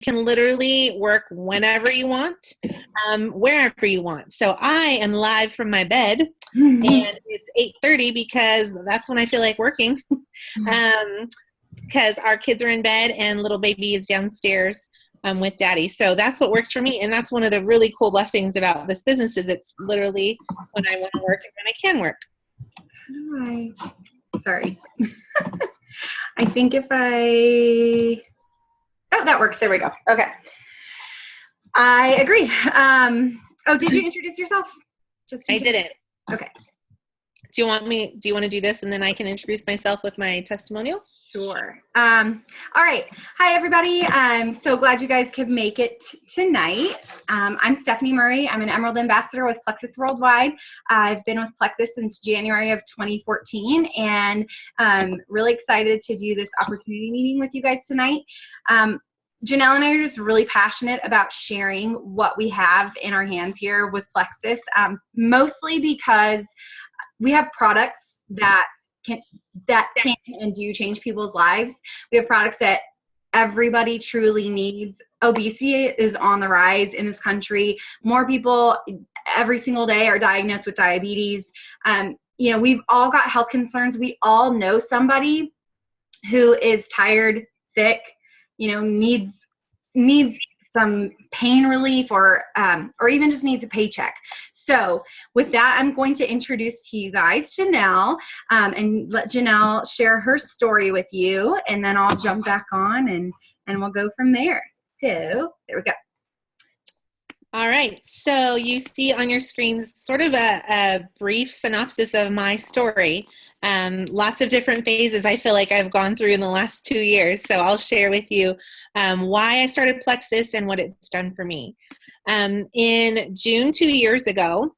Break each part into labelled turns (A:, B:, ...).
A: can literally work whenever you want, wherever you want. So I am live from my bed, and it's 8:30 because that's when I feel like working. Because our kids are in bed and little baby is downstairs with daddy. So that's what works for me. And that's one of the really cool blessings about this business is it's literally when I want to work and when I can work.
B: Hi. Sorry. I think if oh, that works. There we go. Okay. I agree. Oh, did you introduce yourself?
A: I didn't.
B: Okay.
A: Do you want to do this and then I can introduce myself with my testimonial?
B: Sure. All right. Hi, everybody. I'm so glad you guys could make it tonight. I'm Stephanie Murray. I'm an Emerald Ambassador with Plexus Worldwide. I've been with Plexus since January of 2014, and I'm really excited to do this opportunity meeting with you guys tonight. Janelle and I are just really passionate about sharing what we have in our hands here with Plexus, mostly because we have products that can and do change people's lives. We have products that everybody truly needs. Obesity is on the rise in this country. More people every single day are diagnosed with diabetes. You know, we've all got health concerns. We all know somebody who is tired, sick, you know, needs some pain relief or even just needs a paycheck. So with that, I'm going to introduce to you guys Janelle and let Janelle share her story with you, and then I'll jump back on and we'll go from there. So there we go.
A: All right. So you see on your screens sort of a brief synopsis of my story. Lots of different phases I feel like I've gone through in the last 2 years. So I'll share with you why I started Plexus and what it's done for me. In July 2 years ago,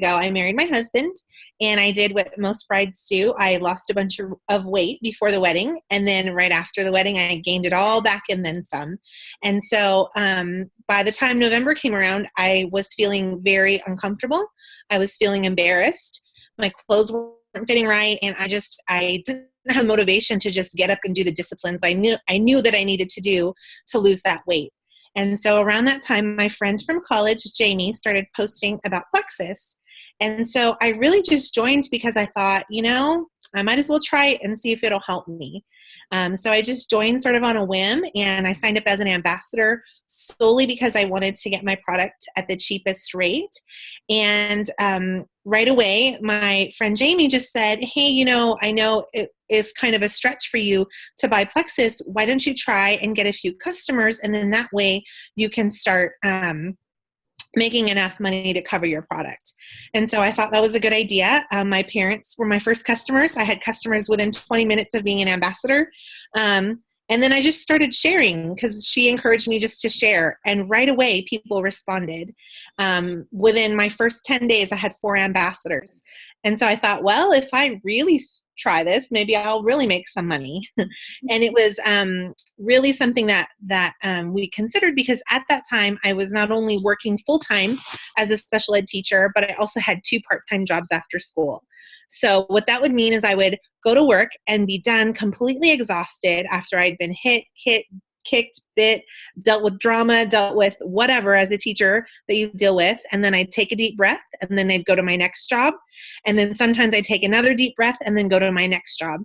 A: I married my husband, and I did what most brides do. I lost a bunch of weight before the wedding, and then right after the wedding, I gained it all back and then some. And so by the time November came around, I was feeling very uncomfortable. I was feeling embarrassed. My clothes weren't fitting right, and I didn't have motivation to just get up and do the disciplines I knew that I needed to do to lose that weight. And so around that time, my friend from college, Jamie, started posting about Plexus. And so I really just joined because I thought, you know, I might as well try it and see if it'll help me. So I just joined sort of on a whim, and I signed up as an ambassador solely because I wanted to get my product at the cheapest rate. And right away, my friend Jamie just said, hey, you know, I know it is kind of a stretch for you to buy Plexus. Why don't you try and get a few customers, and then that way you can start making enough money to cover your product. And so I thought that was a good idea. My parents were my first customers. I had customers within 20 minutes of being an ambassador. And then I just started sharing because she encouraged me just to share. And right away, people responded. Within my first 10 days, I had 4 ambassadors. And so I thought, well, if I really try this, maybe I'll really make some money. And it was really something that we considered because at that time, I was not only working full-time as a special ed teacher, but I also had 2 part-time jobs after school. So what that would mean is I would go to work and be done completely exhausted after I'd been hit, kicked, bit, dealt with drama, dealt with whatever as a teacher that you deal with. And then I'd take a deep breath, and then I'd go to my next job. And then sometimes I'd take another deep breath and then go to my next job.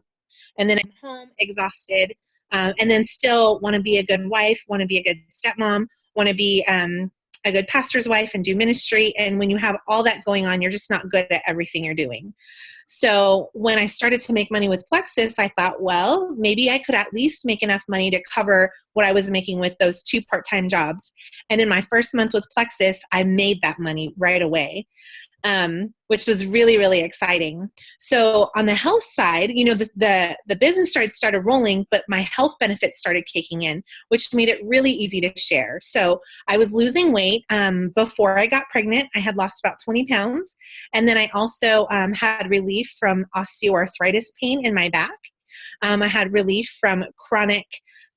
A: And then I'm home exhausted, and then still want to be a good wife, want to be a good stepmom, want to be a good pastor's wife and do ministry. And when you have all that going on, you're just not good at everything you're doing. So when I started to make money with Plexus, I thought, well, maybe I could at least make enough money to cover what I was making with those 2 part-time jobs. And in my first month with Plexus, I made that money right away. Which was really, really exciting. So on the health side, you know, the business started rolling, but my health benefits started kicking in, which made it really easy to share. So I was losing weight before I got pregnant. I had lost about 20 pounds. And then I also had relief from osteoarthritis pain in my back. I had relief from chronic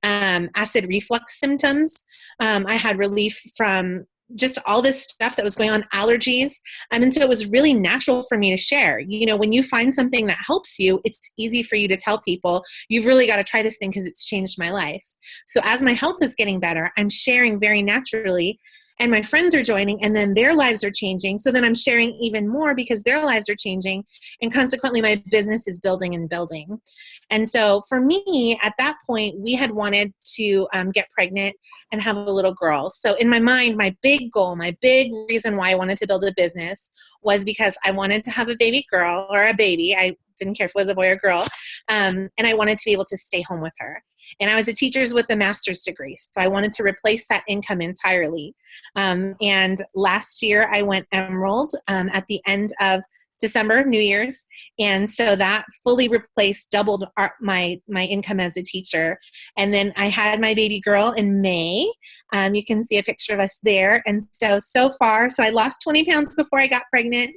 A: acid reflux symptoms. I had relief from just all this stuff that was going on, allergies. And so it was really natural for me to share. When you find something that helps you, it's easy for you to tell people, you've really got to try this thing because it's changed my life. So as my health is getting better, I'm sharing very naturally, and my friends are joining, and then their lives are changing. So then I'm sharing even more because their lives are changing, and consequently my business is building and building. And so for me, at that point, we had wanted to get pregnant and have a little girl. So in my mind, my big goal, my big reason why I wanted to build a business was because I wanted to have a baby girl, or a baby. I didn't care if it was a boy or girl. And I wanted to be able to stay home with her. And I was a teacher with a master's degree, so I wanted to replace that income entirely. And last year I went Emerald at the end of December, New Year's. And so that fully replaced, doubled my income as a teacher. And then I had my baby girl in May. You can see a picture of us there. And so far, I lost 20 pounds before I got pregnant,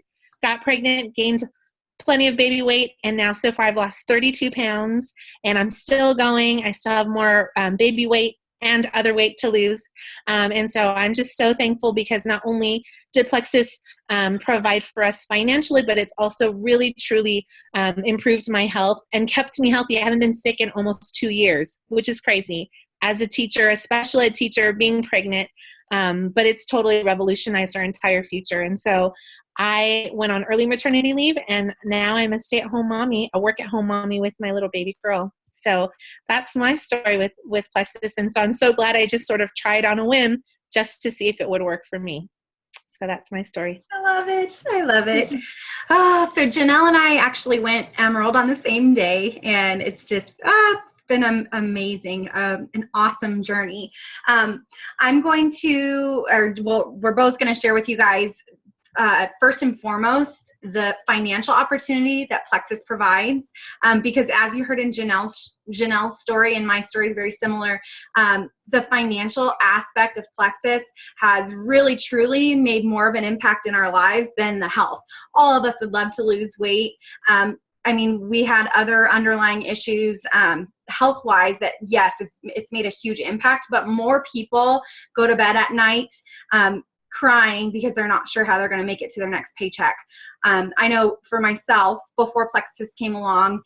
A: gained plenty of baby weight, and now so far I've lost 32 pounds, and I'm still going. I still have more baby weight and other weight to lose. And so I'm just so thankful, because not only did Plexus provide for us financially, but it's also really, truly improved my health and kept me healthy. I haven't been sick in almost 2 years, which is crazy. As a teacher, a special ed teacher, being pregnant, but it's totally revolutionized our entire future. And so I went on early maternity leave, and now I'm a stay-at-home mommy, a work-at-home mommy with my little baby girl. So that's my story with Plexus. And so I'm so glad I just sort of tried on a whim just to see if it would work for me. So that's my story.
B: I love it. I love it. So Janelle and I actually went Emerald on the same day, and it's just, it's been amazing, an awesome journey. I'm going to, we're both going to share with you guys, first and foremost, the financial opportunity that Plexus provides, because as you heard in Janelle's story, and my story is very similar, the financial aspect of Plexus has really truly made more of an impact in our lives than the health. All of us would love to lose weight. We had other underlying issues health-wise that, yes, it's made a huge impact, but more people go to bed at night crying because they're not sure how they're going to make it to their next paycheck. I know for myself, before Plexus came along,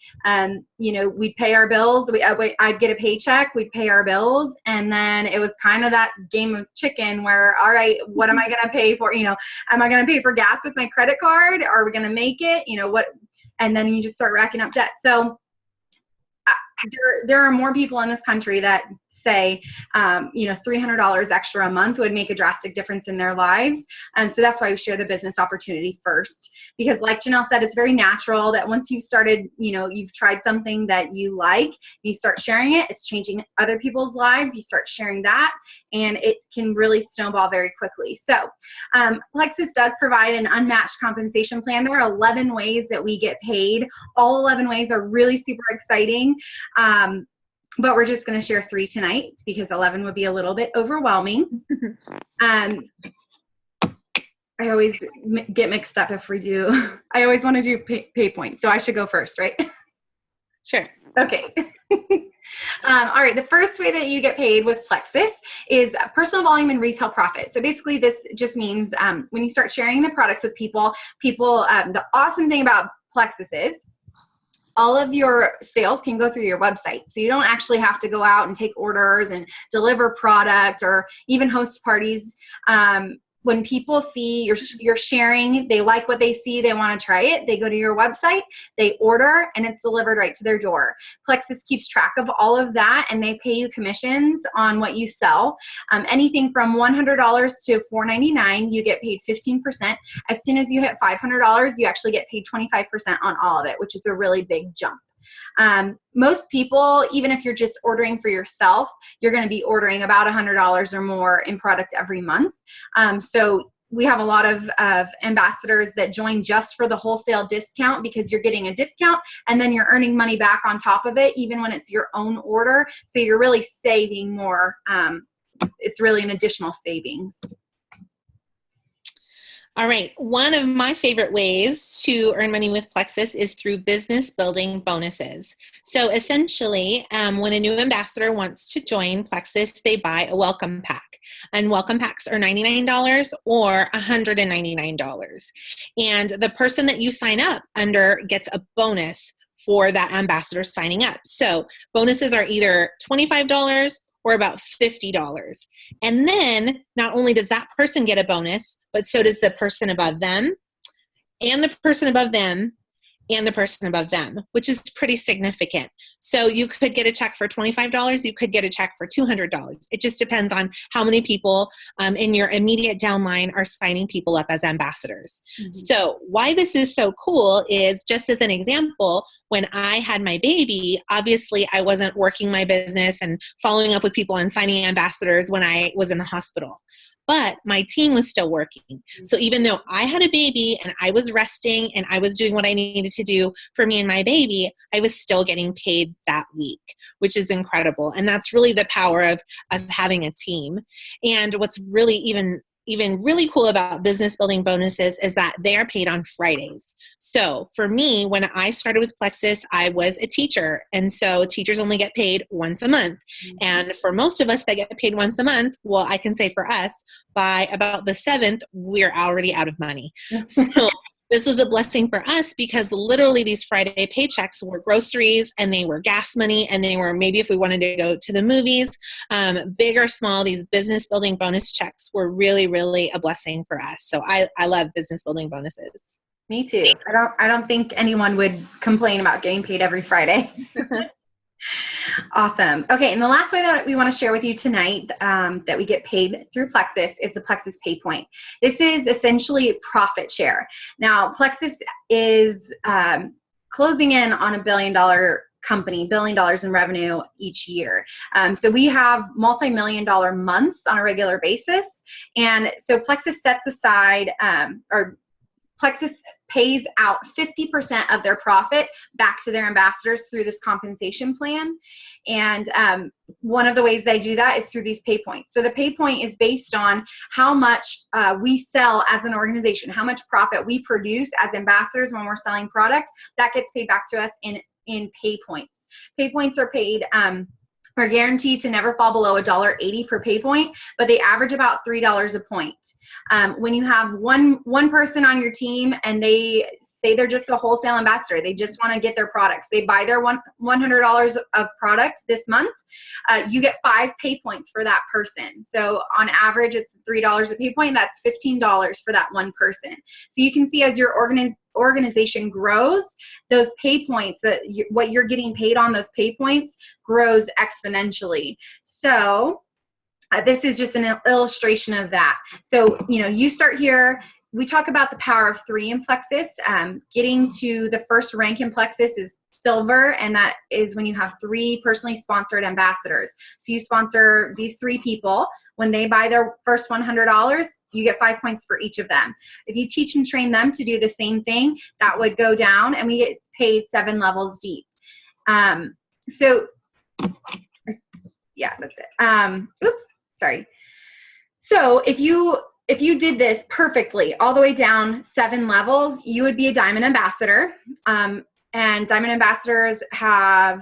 B: we'd pay our bills. I'd get a paycheck, we'd pay our bills, and then it was kind of that game of chicken where, all right, what am I going to pay for? Am I going to pay for gas with my credit card? Are we going to make it? What? And then you just start racking up debt. So there are more people in this country that say, $300 extra a month would make a drastic difference in their lives. So that's why we share the business opportunity first, because like Janelle said, it's very natural that once you've started, you've tried something that you like, you start sharing it, it's changing other people's lives, you start sharing that, and it can really snowball very quickly. So Plexus does provide an unmatched compensation plan. There are 11 ways that we get paid. All 11 ways are really super exciting. But we're just going to share 3 tonight because 11 would be a little bit overwhelming. I always get mixed up if we do. I always want to do pay points, so I should go first, right?
A: Sure.
B: Okay. All right. The first way that you get paid with Plexus is personal volume and retail profit. So basically this just means when you start sharing the products with people, the awesome thing about Plexus is all of your sales can go through your website. So you don't actually have to go out and take orders and deliver product or even host parties. When people see you're sharing, they like what they see, they want to try it, they go to your website, they order, and it's delivered right to their door. Plexus keeps track of all of that, and they pay you commissions on what you sell. Anything from $100 to $4.99, you get paid 15%. As soon as you hit $500, you actually get paid 25% on all of it, which is a really big jump. Most people, even if you're just ordering for yourself, you're going to be ordering about $100 or more in product every month. So we have a lot of ambassadors that join just for the wholesale discount because you're getting a discount and then you're earning money back on top of it, even when it's your own order. So you're really saving more. It's really an additional savings.
A: All right. One of my favorite ways to earn money with Plexus is through business building bonuses. So essentially, when a new ambassador wants to join Plexus, they buy a welcome pack. And welcome packs are $99 or $199. And the person that you sign up under gets a bonus for that ambassador signing up. So bonuses are either $25 or about $50. And then not only does that person get a bonus, but so does the person above them, and the person above them, and the person above them, which is pretty significant. So you could get a check for $25, you could get a check for $200. It just depends on how many people in your immediate downline are signing people up as ambassadors. Mm-hmm. So why this is so cool is, just as an example, when I had my baby, obviously I wasn't working my business and following up with people and signing ambassadors when I was in the hospital. But my team was still working. So even though I had a baby and I was resting and I was doing what I needed to do for me and my baby, I was still getting paid that week, which is incredible. And that's really the power of having a team. And what's really even really cool about business building bonuses is that they are paid on Fridays. So for me, when I started with Plexus, I was a teacher. And so teachers only get paid once a month. Mm-hmm. And for most of us that get paid once a month, well, I can say for us, by about the 7th, we're already out of money. So this was a blessing for us because literally these Friday paychecks were groceries and they were gas money and they were maybe if we wanted to go to the movies, big or small, these business building bonus checks were really, really a blessing for us. So I love business building bonuses.
B: Me too. I don't think anyone would complain about getting paid every Friday. Awesome. Okay, and the last way that we want to share with you tonight that we get paid through Plexus is the Plexus Pay Point. This is essentially profit share. Now, Plexus is closing in on $1 billion company, $1 billion in revenue each year. So we have multi-million-dollar months on a regular basis. And so Plexus sets aside, or Plexus pays out 50% of their profit back to their ambassadors through this compensation plan. And one of the ways they do that is through these pay points. So the pay point is based on how much we sell as an organization, how much profit we produce as ambassadors when we're selling product. That gets paid back to us in pay points. Pay points are paid are guaranteed to never fall below $1.80 per pay point, but they average about $3 a point. When you have one person on your team and they say they're just a wholesale ambassador, they just want to get their products, they buy their $100 of product this month, you get 5 pay points for that person. So on average, it's $3 a pay point. That's $15 for that one person. So you can see as your organization grows, those pay points, what you're getting paid on those pay points grows exponentially. So this is just an illustration of that. So, you start here. We talk about the power of 3 in Plexus. Getting to the first rank in Plexus is silver, and that is when you have 3 personally sponsored ambassadors. So you sponsor these 3 people. When they buy their first $100, you get 5 points for each of them. If you teach and train them to do the same thing, that would go down, and we get paid 7 levels deep. So yeah, that's it. Oops, sorry. So if you did this perfectly all the way down 7 levels, you would be a diamond ambassador. And diamond ambassadors have,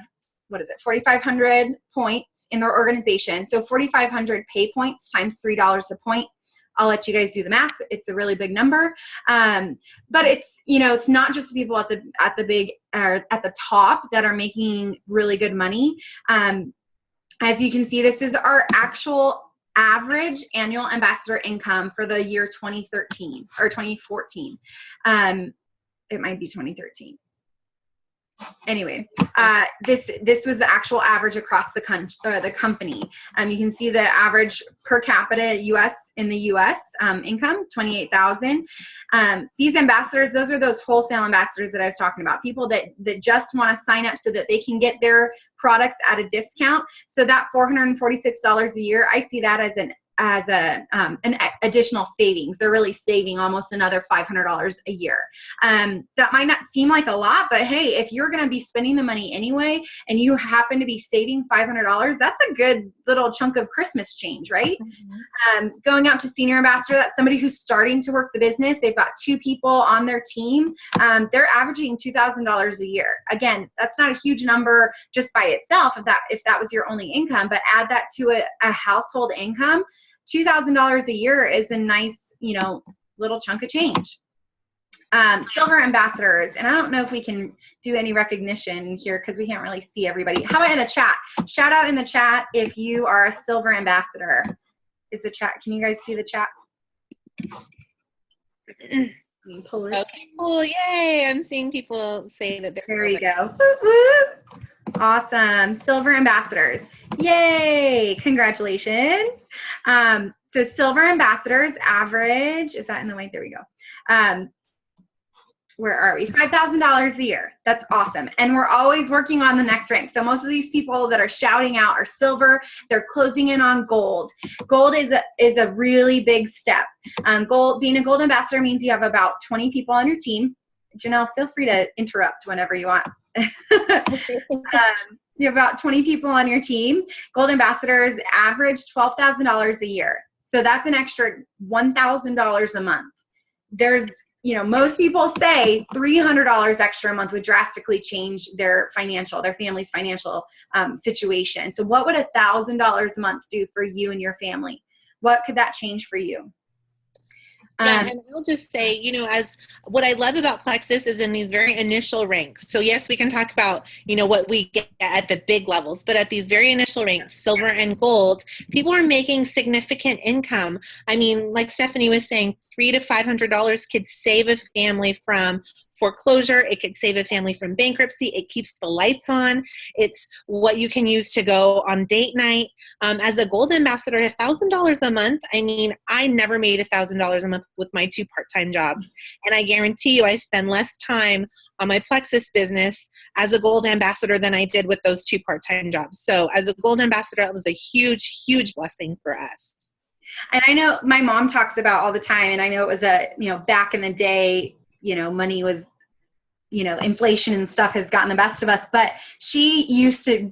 B: 4,500 points in their organization. So 4,500 pay points times $3 a point. I'll let you guys do the math. It's a really big number. But it's not just the people at the big or at the top that are making really good money. As you can see, this is our actual average annual ambassador income for the year 2013 or 2014. It might be 2013. Anyway, this was the actual average across the company. You can see the average per capita in the U.S. Income, $28,000. These ambassadors, those are those wholesale ambassadors that I was talking about, people that just want to sign up so that they can get their products at a discount. So that $446 a year, I see that as as an additional savings. They're really saving almost another $500 a year. That might not seem like a lot, but hey, if you're going to be spending the money anyway, and you happen to be saving $500, that's a good little chunk of Christmas change, right? Going out to senior ambassador, that's somebody who's starting to work the business. They've got 2 people on their team. They're averaging $2,000 a year. Again, that's not a huge number just by itself if that was your only income, but add that to a household income. $2,000 a year is a nice, little chunk of change. Silver ambassadors, and I don't know if we can do any recognition here because we can't really see everybody. How about in the chat? Shout out in the chat if you are a silver ambassador. Is the chat? Can you guys see the chat? Pull it.
A: Okay, cool. Yay. I'm seeing people say that they're
B: There you go. Woo, woo. Awesome. Silver ambassadors. Yay. Congratulations. So silver ambassadors average, is that in the way? There we go. Where are we? $5,000 a year. That's awesome. And we're always working on the next rank. So most of these people that are shouting out are silver. They're closing in on gold. Gold is a really big step. Being a gold ambassador means you have about 20 people on your team. Janelle, feel free to interrupt whenever you want. You have about 20 people on your team. Gold ambassadors average $12,000 a year. So that's an extra $1,000 a month. Most people say $300 extra a month would drastically change their family's financial situation. So what would $1,000 a month do for you and your family? What could that change for you?
A: Yeah, and I'll just say, as what I love about Plexus is in these very initial ranks. So yes, we can talk about, what we get at the big levels, but at these very initial ranks, silver and gold, people are making significant income. I mean, like Stephanie was saying, $300 to $500 could save a family from foreclosure. It could save a family from bankruptcy. It keeps the lights on. It's what you can use to go on date night. As a gold ambassador, $1,000 a month. I mean, I never made $1,000 a month with my 2 part-time jobs. And I guarantee you I spend less time on my Plexus business as a gold ambassador than I did with those 2 part-time jobs. So as a gold ambassador, it was a huge, huge blessing for us.
B: And I know my mom talks about all the time, and I know it was back in the day, money was, inflation and stuff has gotten the best of us, but she used to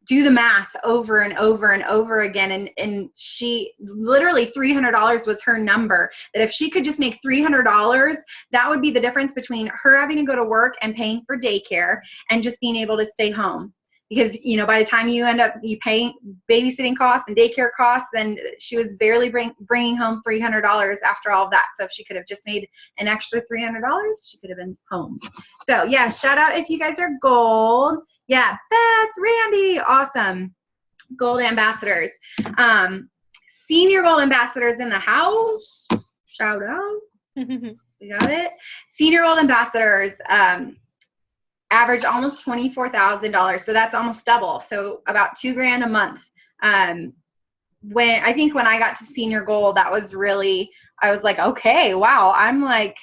B: do the math over and over and over again. And she literally $300 was her number, that if she could just make $300, that would be the difference between her having to go to work and paying for daycare and just being able to stay home. Because, by the time you end up paying babysitting costs and daycare costs, then she was barely bringing home $300 after all of that. So if she could have just made an extra $300, she could have been home. So yeah, shout out if you guys are gold. Yeah, Beth, Randy, awesome. Gold ambassadors. Senior gold ambassadors in the house. Shout out. We got it. Senior gold ambassadors. Average almost $24,000. So that's almost double. So about $2,000 a month. When I got to senior gold, that was really, I was like, okay, wow. I'm like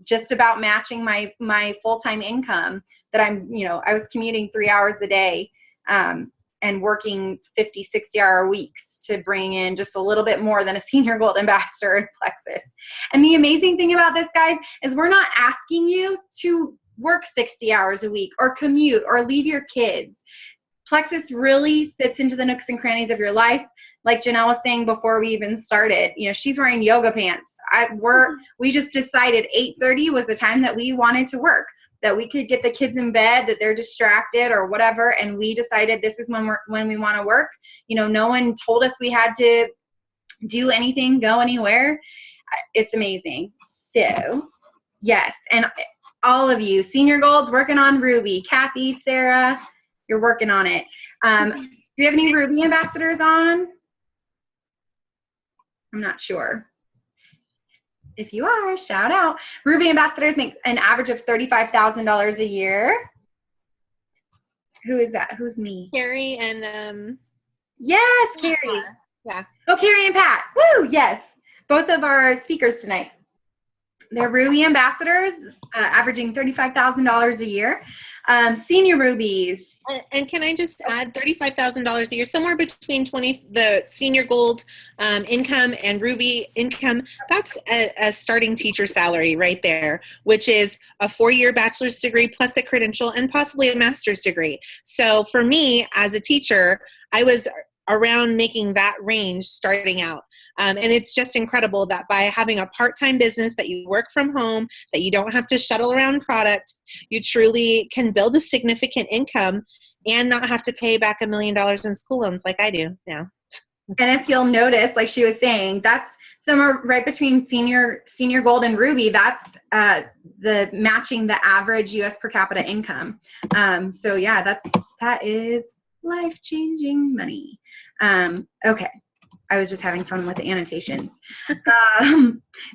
B: just about matching my full-time income that I was commuting 3 hours a day, and working 50, 60-hour weeks to bring in just a little bit more than a senior gold ambassador in Plexus. And the amazing thing about this, guys, is we're not asking you to work 60 hours a week or commute or leave your kids. Plexus really fits into the nooks and crannies of your life. Like Janelle was saying before we even started, she's wearing yoga pants. We just decided 8:30 was the time that we wanted to work, that we could get the kids in bed, that they're distracted or whatever. And we decided this is when we want to work. No one told us we had to do anything, go anywhere. It's amazing. So yes. And all of you, senior golds working on Ruby. Kathy, Sarah, you're working on it. Do you have any Ruby ambassadors on? I'm not sure. If you are, shout out. Ruby ambassadors make an average of $35,000 a year. Who is that? Who's me?
A: Carrie and
B: yes, Carrie.
A: Yeah.
B: Oh, Carrie and Pat. Woo, yes. Both of our speakers tonight. They're Ruby ambassadors, averaging $35,000 a year. Senior Rubies.
A: And can I just add $35,000 a year, somewhere between the senior gold income and Ruby income? That's a starting teacher salary right there, which is a 4-year bachelor's degree plus a credential and possibly a master's degree. So for me as a teacher, I was around making that range starting out. And it's just incredible that by having a part-time business that you work from home, that you don't have to shuttle around product, you truly can build a significant income and not have to pay back $1 million in school loans like I do now.
B: And if you'll notice, like she was saying, that's somewhere right between senior gold and Ruby. That's the matching the average U.S. per capita income. So yeah, that is life-changing money. Okay. I was just having fun with the annotations.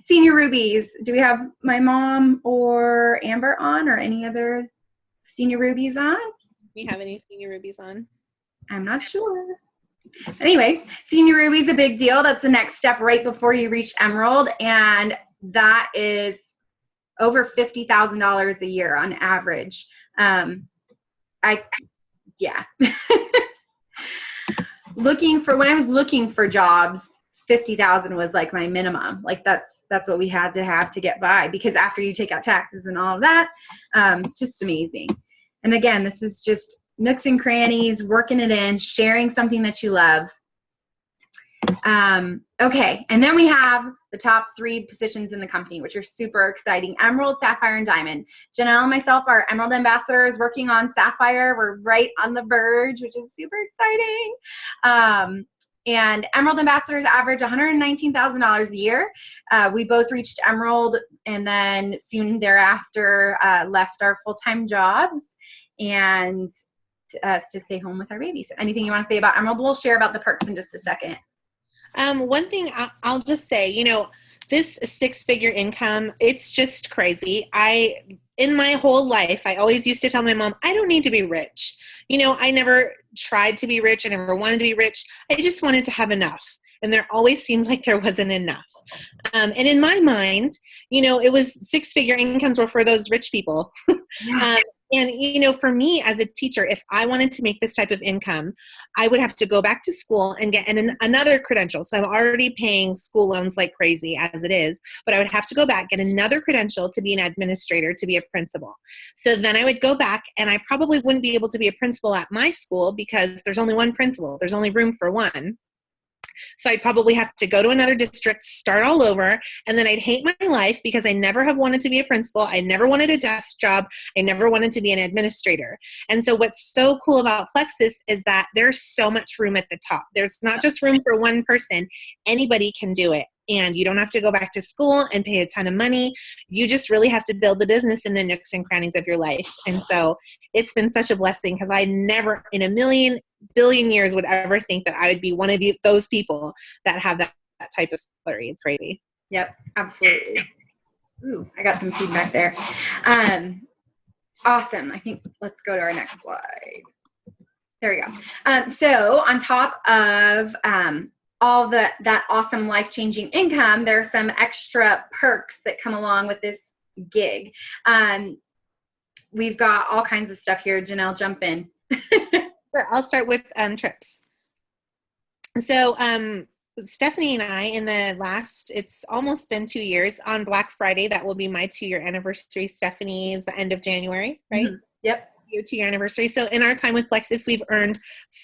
B: Senior Rubies. Do we have my mom or Amber on, or any other Senior Rubies on?
A: Do we have any Senior Rubies on?
B: I'm not sure. Anyway, Senior Rubies a big deal. That's the next step right before you reach Emerald, and that is over $50,000 a year on average. Yeah. When I was looking for jobs, 50,000 was like my minimum. Like that's what we had to have to get by, because after you take out taxes and all of that, just amazing. And again, this is just nooks and crannies, working it in, sharing something that you love. Okay, and then we have the top 3 positions in the company, which are super exciting: Emerald, Sapphire, and Diamond. Janelle and myself are Emerald ambassadors working on Sapphire. We're right on the verge, which is super exciting. And Emerald ambassadors average $119,000 a year. We both reached Emerald and then soon thereafter left our full-time jobs and to stay home with our babies. So anything you want to say about Emerald? We'll share about the perks in just a second.
A: One thing I'll just say, this 6-figure income, it's just crazy. In my whole life, I always used to tell my mom, I don't need to be rich. I never tried to be rich. I never wanted to be rich. I just wanted to have enough. And there always seems like there wasn't enough. And in my mind, it was 6-figure incomes were for those rich people.
B: Yeah.
A: And, for me as a teacher, if I wanted to make this type of income, I would have to go back to school and get another credential. So I'm already paying school loans like crazy as it is, but I would have to go back, get another credential to be an administrator, to be a principal. So then I would go back, and I probably wouldn't be able to be a principal at my school because there's only one principal. There's only room for one. So I'd probably have to go to another district, start all over, and then I'd hate my life because I never have wanted to be a principal. I never wanted a desk job. I never wanted to be an administrator. And so what's so cool about Plexus is that there's so much room at the top. There's not just room for one person. Anybody can do it. And you don't have to go back to school and pay a ton of money. You just really have to build the business in the nooks and crannies of your life. And so it's been such a blessing, because I never in a million billion years would ever think that I would be one of those people that have that type of salary. It's crazy.
B: Yep, absolutely. Ooh, I got some feedback there. Awesome. I think let's go to our next slide. There we go. So on top of all that awesome life-changing income, there are some extra perks that come along with this gig. We've got all kinds of stuff here. Janelle, jump in.
A: Sure. I'll start with trips. So Stephanie and I, it's almost been 2 years, on Black Friday, that will be my 2-year anniversary. Stephanie's the end of January, right?
B: Mm-hmm. Yep.
A: Your 2-year anniversary. So in our time with Plexus, we've earned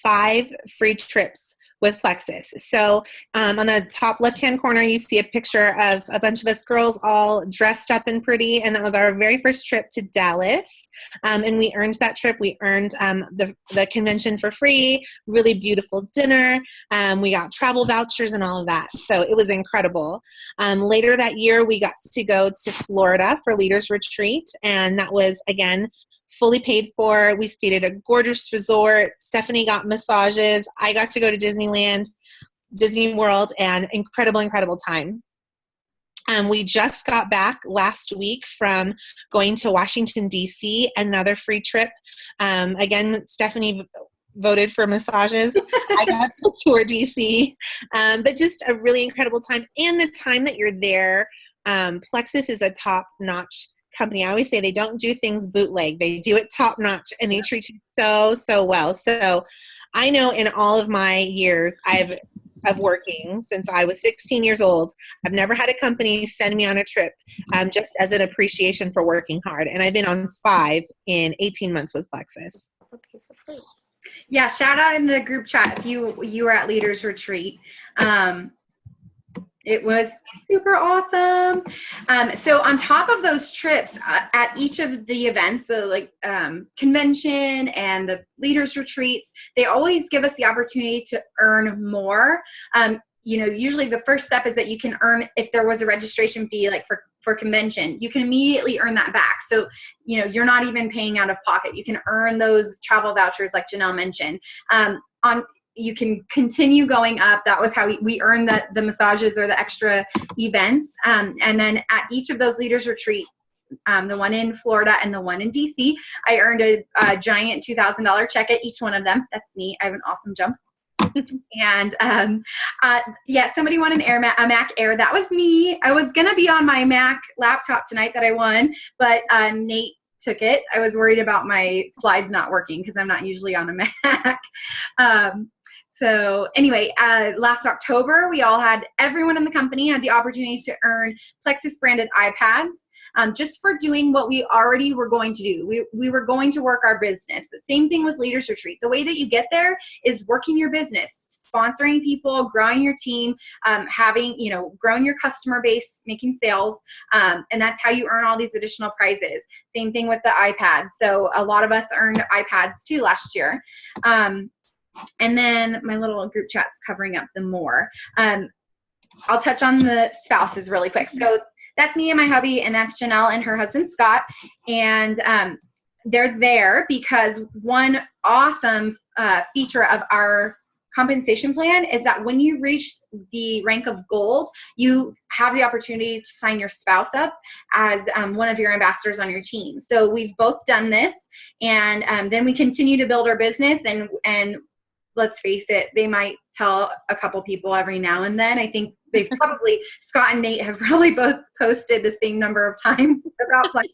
A: 5 free trips with Plexus. So on the top left-hand corner, you see a picture of a bunch of us girls all dressed up and pretty, and that was our very first trip to Dallas. And we earned that trip. We earned the convention for free, really beautiful dinner. We got travel vouchers and all of that. So it was incredible. Later that year, we got to go to Florida for Leaders Retreat, and that was, again, fully paid for. We stayed at a gorgeous resort. Stephanie got massages. I got to go to Disneyland, Disney World, and incredible time. We just got back last week from going to Washington, D.C., another free trip. Again, Stephanie voted for massages. I got to tour D.C., but just a really incredible time. And the time that you're there Plexus is a top-notch company. I always say they don't do things bootleg. They do it top-notch, and they treat you so, so well. So I know in all of my years of working since I was 16 years old, I've never had a company send me on a trip just as an appreciation for working hard. And I've been on 5 in 18 months with Plexus.
C: A piece of fruit.
B: Yeah, shout out in the group chat if you were at Leaders Retreat. It was super awesome. So on top of those trips, at each of the events, the convention and the Leaders Retreats, they always give us the opportunity to earn more. Usually the first step is that you can earn, if there was a registration fee, like for convention, you can immediately earn that back. So, you're not even paying out of pocket. You can earn those travel vouchers like Janelle mentioned. You can continue going up. That was how we earned the massages or the extra events. And then at each of those Leaders Retreats, the one in Florida and the one in DC, I earned a giant $2,000 check at each one of them. That's me. I have an awesome jump. And somebody won a Mac Air. That was me. I was going to be on my Mac laptop tonight that I won, but Nate took it. I was worried about my slides not working because I'm not usually on a Mac. So anyway, last October, everyone in the company had the opportunity to earn Plexus branded iPads. Just for doing what we already were going to do. We were going to work our business, but same thing with Leaders Retreat. The way that you get there is working your business, sponsoring people, growing your team, growing your customer base, making sales, and that's how you earn all these additional prizes. Same thing with the iPads. So a lot of us earned iPads too last year. And then my little group chat's covering up the more. I'll touch on the spouses really quick. So that's me and my hubby, and that's Janelle and her husband, Scott. And they're there because one awesome feature of our compensation plan is that when you reach the rank of gold, you have the opportunity to sign your spouse up as one of your ambassadors on your team. So we've both done this, and then we continue to build our business, and let's face it, they might tell a couple people every now and then. I think Scott and Nate have probably both posted the same number of times about Plexus,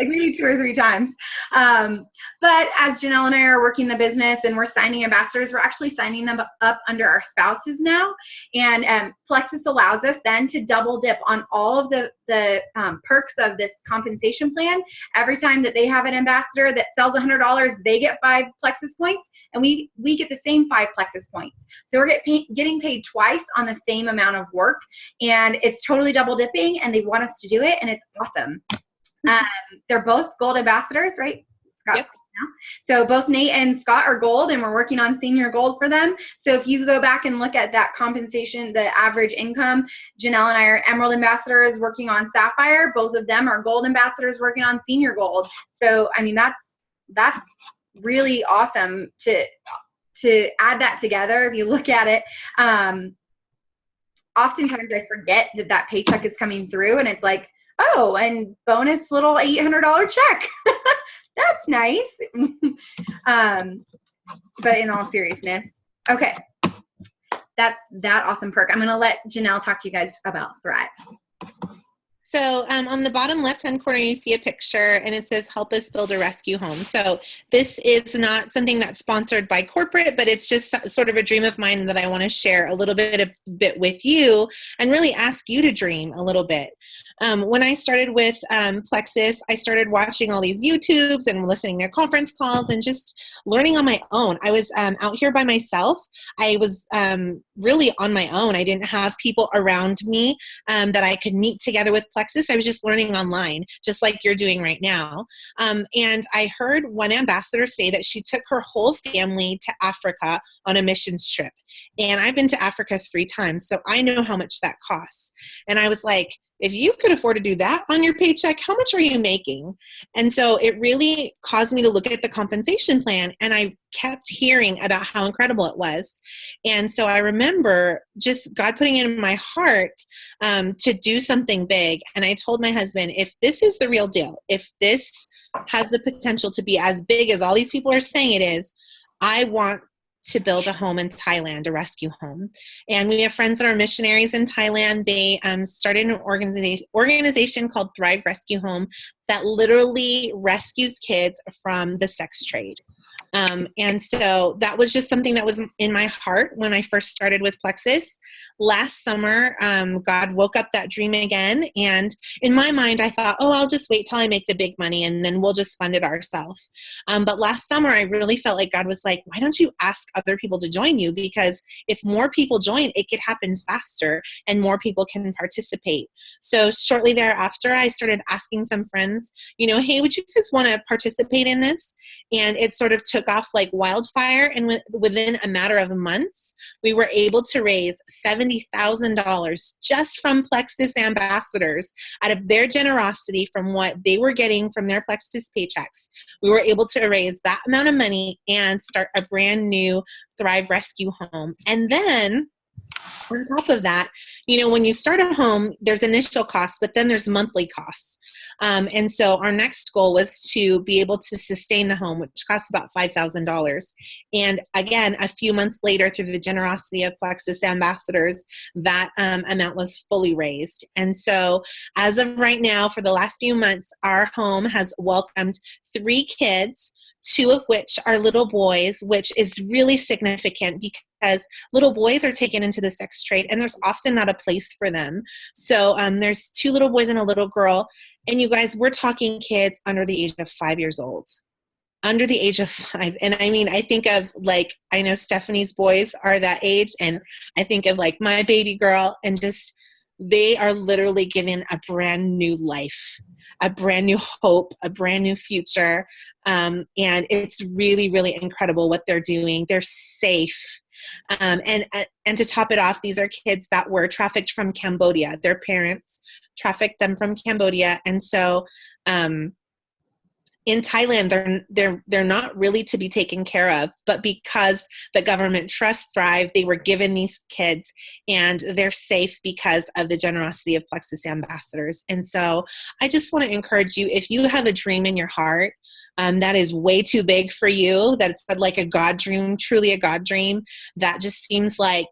B: like maybe 2 or 3 times. But as Janelle and I are working the business and we're signing ambassadors, we're actually signing them up under our spouses now. And Plexus allows us then to double dip on all of the perks of this compensation plan. Every time that they have an ambassador that sells $100, they get 5 Plexus points, and we get the same 5 Plexus points. So we're getting paid twice on the same amount of work, and it's totally double dipping, and they want us to do it, and it's awesome. They're both gold ambassadors, right? Scott?
A: Yep.
B: Now. So both Nate and Scott are gold, and we're working on senior gold for them. So if you go back and look at that compensation, the average income, Janelle and I are emerald ambassadors working on sapphire. Both of them are gold ambassadors working on senior gold. So I mean, that's really awesome to add that together. If you look at it, oftentimes I forget that paycheck is coming through, and it's like, oh, and bonus little $800 check. That's nice. But in all seriousness, okay, that's that awesome perk. I'm going to let Janelle talk to you guys about Thrive.
A: So on the bottom left-hand corner, you see a picture, and it says, help us build a rescue home. So this is not something that's sponsored by corporate, but it's just sort of a dream of mine that I want to share a little bit with you and really ask you to dream a little bit. When I started with Plexus, I started watching all these YouTubes and listening to conference calls and just learning on my own. I was out here by myself. I was really on my own. I didn't have people around me that I could meet together with Plexus. I was just learning online, just like you're doing right now. And I heard one ambassador say that she took her whole family to Africa on a missions trip. And I've been to Africa 3 times, so I know how much that costs. And I was like, if you could afford to do that on your paycheck, how much are you making? And so it really caused me to look at the compensation plan, and I kept hearing about how incredible it was. And so I remember just God putting it in my heart to do something big. And I told my husband, if this is the real deal, if this has the potential to be as big as all these people are saying it is, I want to build a home in Thailand, a rescue home. And we have friends that are missionaries in Thailand. They started an organization called Thrive Rescue Home that literally rescues kids from the sex trade. And so that was just something that was in my heart when I first started with Plexus. Last summer, God woke up that dream again. And in my mind, I thought, oh, I'll just wait till I make the big money and then we'll just fund it ourselves. But last summer, I really felt like God was like, why don't you ask other people to join you? Because if more people join, it could happen faster and more people can participate. So shortly thereafter, I started asking some friends, hey, would you just want to participate in this? And it sort of took off like wildfire. And within a matter of months, we were able to raise $70,000 just from Plexus ambassadors out of their generosity from what they were getting from their Plexus paychecks. We were able to raise that amount of money and start a brand new Thrive Rescue Home. And then on top of that, when you start a home, there's initial costs, but then there's monthly costs. And so our next goal was to be able to sustain the home, which costs about $5,000. And again, a few months later, through the generosity of Plexus ambassadors, that amount was fully raised. And so as of right now, for the last few months, our home has welcomed 3 kids, 2 of which are little boys, which is really significant because little boys are taken into the sex trade and there's often not a place for them. So there's 2 little boys and a little girl. And you guys, we're talking kids under the age of 5 years old. Under the age of 5. And I mean, I think of I know Stephanie's boys are that age. And I think of my baby girl and just, they are literally given a brand new life, a brand new hope, a brand new future. And it's really, really incredible what they're doing. They're safe. And to top it off, these are kids that were trafficked from Cambodia. Their parents trafficked them from Cambodia. And so in Thailand, they're not really to be taken care of, but because the government trusts Thrive, they were given these kids and they're safe because of the generosity of Plexus ambassadors. And so I just want to encourage you, if you have a dream in your heart that is way too big for you, that's like a God dream, truly a God dream, that just seems like,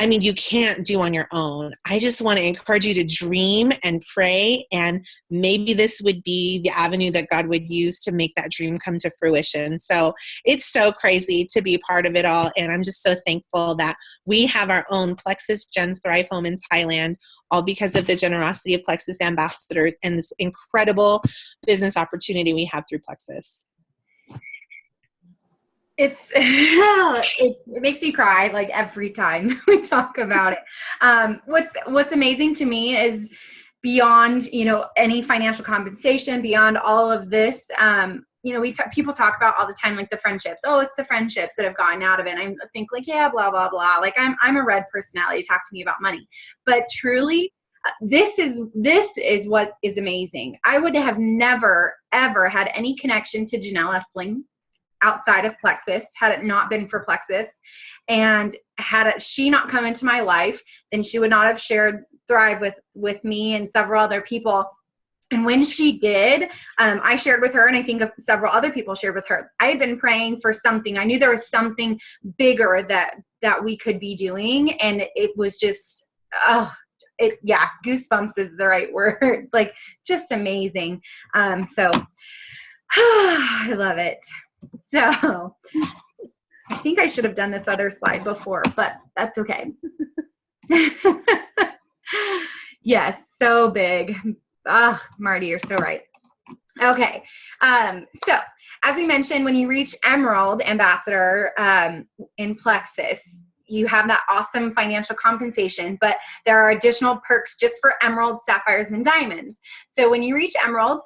A: you can't do on your own. I just want to encourage you to dream and pray, and maybe this would be the avenue that God would use to make that dream come to fruition. So it's so crazy to be part of it all, and I'm just so thankful that we have our own Plexus Gens Thrive Home in Thailand, all because of the generosity of Plexus ambassadors and this incredible business opportunity we have through Plexus.
B: It makes me cry every time we talk about it. What's amazing to me is beyond any financial compensation, beyond all of this, people talk about all the time the friendships. Oh, it's the friendships that have gotten out of it. And I think yeah, blah blah blah. I'm a red personality. Talk to me about money, but truly. This is what is amazing. I would have never ever had any connection to Janelle Essling outside of Plexus had it not been for Plexus, and had she not come into my life, then she would not have shared Thrive with me and several other people. And when she did, I shared with her, and I think several other people shared with her. I had been praying for something. I knew there was something bigger that we could be doing, and it was just goosebumps is the right word. Just amazing. So I love it. So I think I should have done this other slide before, but that's okay. Yes, so big. Marty, you're so right. Okay. So as we mentioned, when you reach Emerald Ambassador in Plexus, you have that awesome financial compensation, but there are additional perks just for Emerald, Sapphires, and Diamonds. So when you reach Emerald,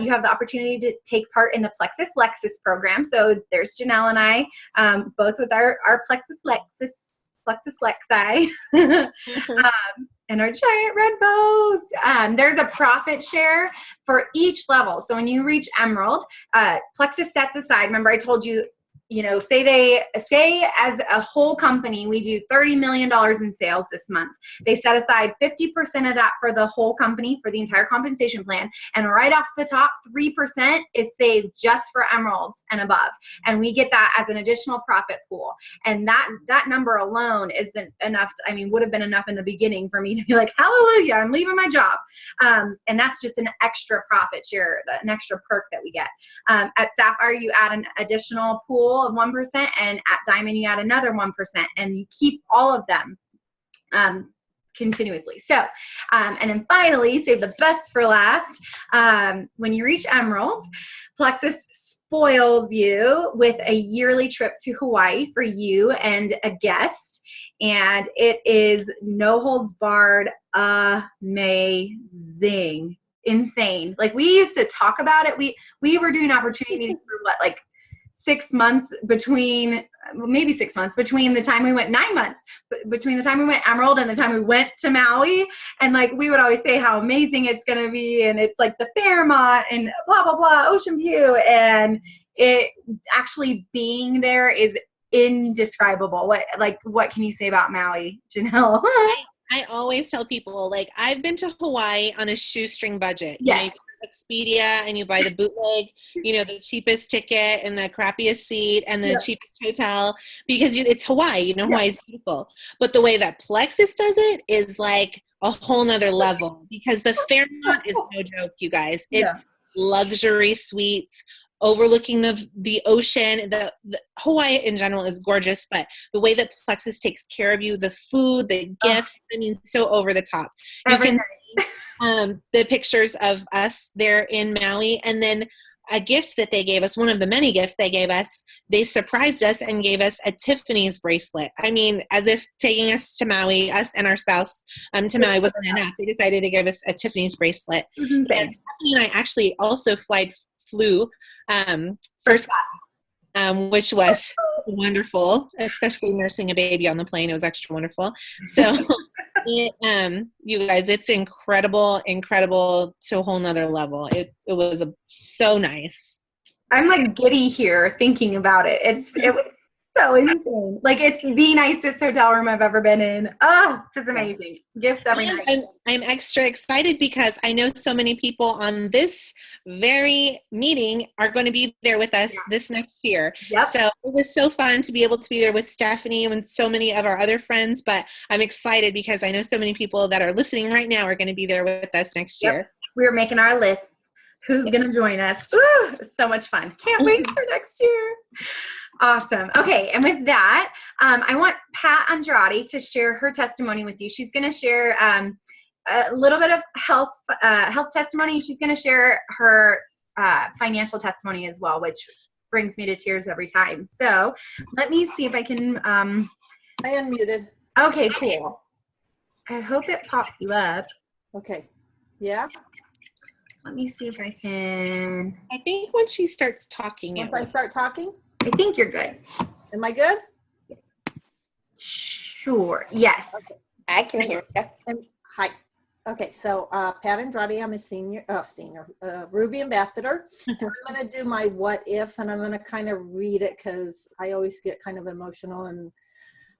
B: you have the opportunity to take part in the Plexus Lexus program. So there's Janelle and I, both with our Plexus Lexi, and our giant red bows. There's a profit share for each level. So when you reach Emerald, Plexus sets aside, remember I told you, say as a whole company, we do $30 million in sales this month. They set aside 50% of that for the whole company, for the entire compensation plan. And right off the top, 3% is saved just for emeralds and above. And we get that as an additional profit pool. And that number alone isn't enough. Would have been enough in the beginning for me to be like, hallelujah, I'm leaving my job. And that's just an extra profit share, an extra perk that we get. At Sapphire, you add an additional pool of 1%, and at Diamond, you add another 1%, and you keep all of them continuously. So, and then finally, save the best for last. When you reach Emerald, Plexus spoils you with a yearly trip to Hawaii for you and a guest. And it is no holds barred, amazing, insane. Like, we used to talk about it. We were doing opportunity meetings for 6 months between, maybe 6 months between the time we went, 9 months between the time we went Emerald and the time we went to Maui. And we would always say how amazing it's going to be. And it's like the Fairmont and blah, blah, blah, ocean view. And it actually being there is indescribable. What can you say about Maui, Janelle?
A: I always tell people, I've been to Hawaii on a shoestring budget.
B: Yes.
A: You go to Expedia and you buy the bootleg, the cheapest ticket and the crappiest seat and the cheapest hotel, because it's Hawaii. Hawaii is beautiful. But the way that Plexus does it is like a whole nother level, because the Fairmont is no joke, you guys. It's luxury suites overlooking the ocean. The Hawaii in general is gorgeous, but the way that Plexus takes care of you, the food, the gifts, so over the top. You can the pictures of us there in Maui, and then a gift that they gave us, one of the many gifts they gave us, they surprised us and gave us a Tiffany's bracelet. As if taking us to Maui, us and our spouse, to Maui wasn't enough. They decided to give us a Tiffany's bracelet. And Stephanie and I actually also flew first class, which was wonderful, especially nursing a baby on the plane. It was extra wonderful. So you guys, it's incredible to a whole nother level. It was so nice.
B: I'm giddy here thinking about it. It was so insane. It's the nicest hotel room I've ever been in. Oh, it's amazing. Gifts every night.
A: I'm extra excited because I know so many people on this very meeting are going to be there with us this next year.
B: Yep.
A: So it was so fun to be able to be there with Stephanie and so many of our other friends, but I'm excited because I know so many people that are listening right now are going to be there with us next year.
B: We're making our lists. Who's going to join us? Ooh, so much fun. Can't wait for next year. Awesome. Okay, and with that, I want Pat Andrade to share her testimony with you. She's going to share a little bit of health testimony. She's going to share her financial testimony as well, which brings me to tears every time. So let me see if I can.
C: I unmuted.
B: Okay, cool. I hope it pops you up.
C: Okay. Yeah.
B: Let me see if I can.
A: I think once she starts talking.
C: Once I start talking?
B: I think you're good.
C: Am I good?
B: Sure. Yes.
C: Okay.
D: I can hear you.
C: And, hi. Okay, so Pat Andrade, I'm a senior Ruby ambassador. And I'm going to do my what if, and I'm going to kind of read it because I always get kind of emotional, and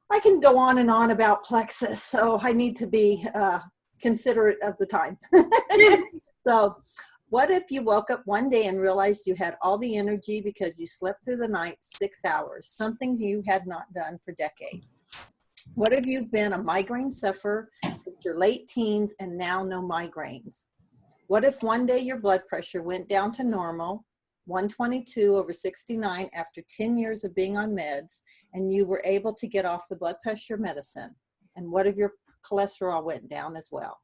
C: I can go on and on about Plexus, so I need to be considerate of the time. So, what if you woke up one day and realized you had all the energy because you slept through the night 6 hours, something you had not done for decades? What if you've been a migraine sufferer since your late teens and now no migraines? What if one day your blood pressure went down to normal, 122/69 after 10 years of being on meds, and you were able to get off the blood pressure medicine? And what if your cholesterol went down as well?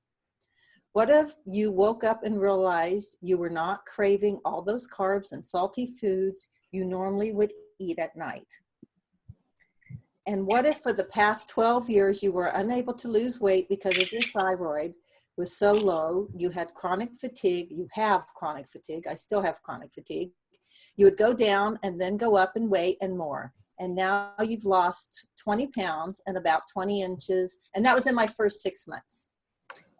C: What if you woke up and realized you were not craving all those carbs and salty foods you normally would eat at night? And what if for the past 12 years you were unable to lose weight because of your thyroid was so low, you had chronic fatigue, you have chronic fatigue, I still have chronic fatigue, you would go down and then go up in weight and more. And now you've lost 20 pounds and about 20 inches, and that was in my first 6 months.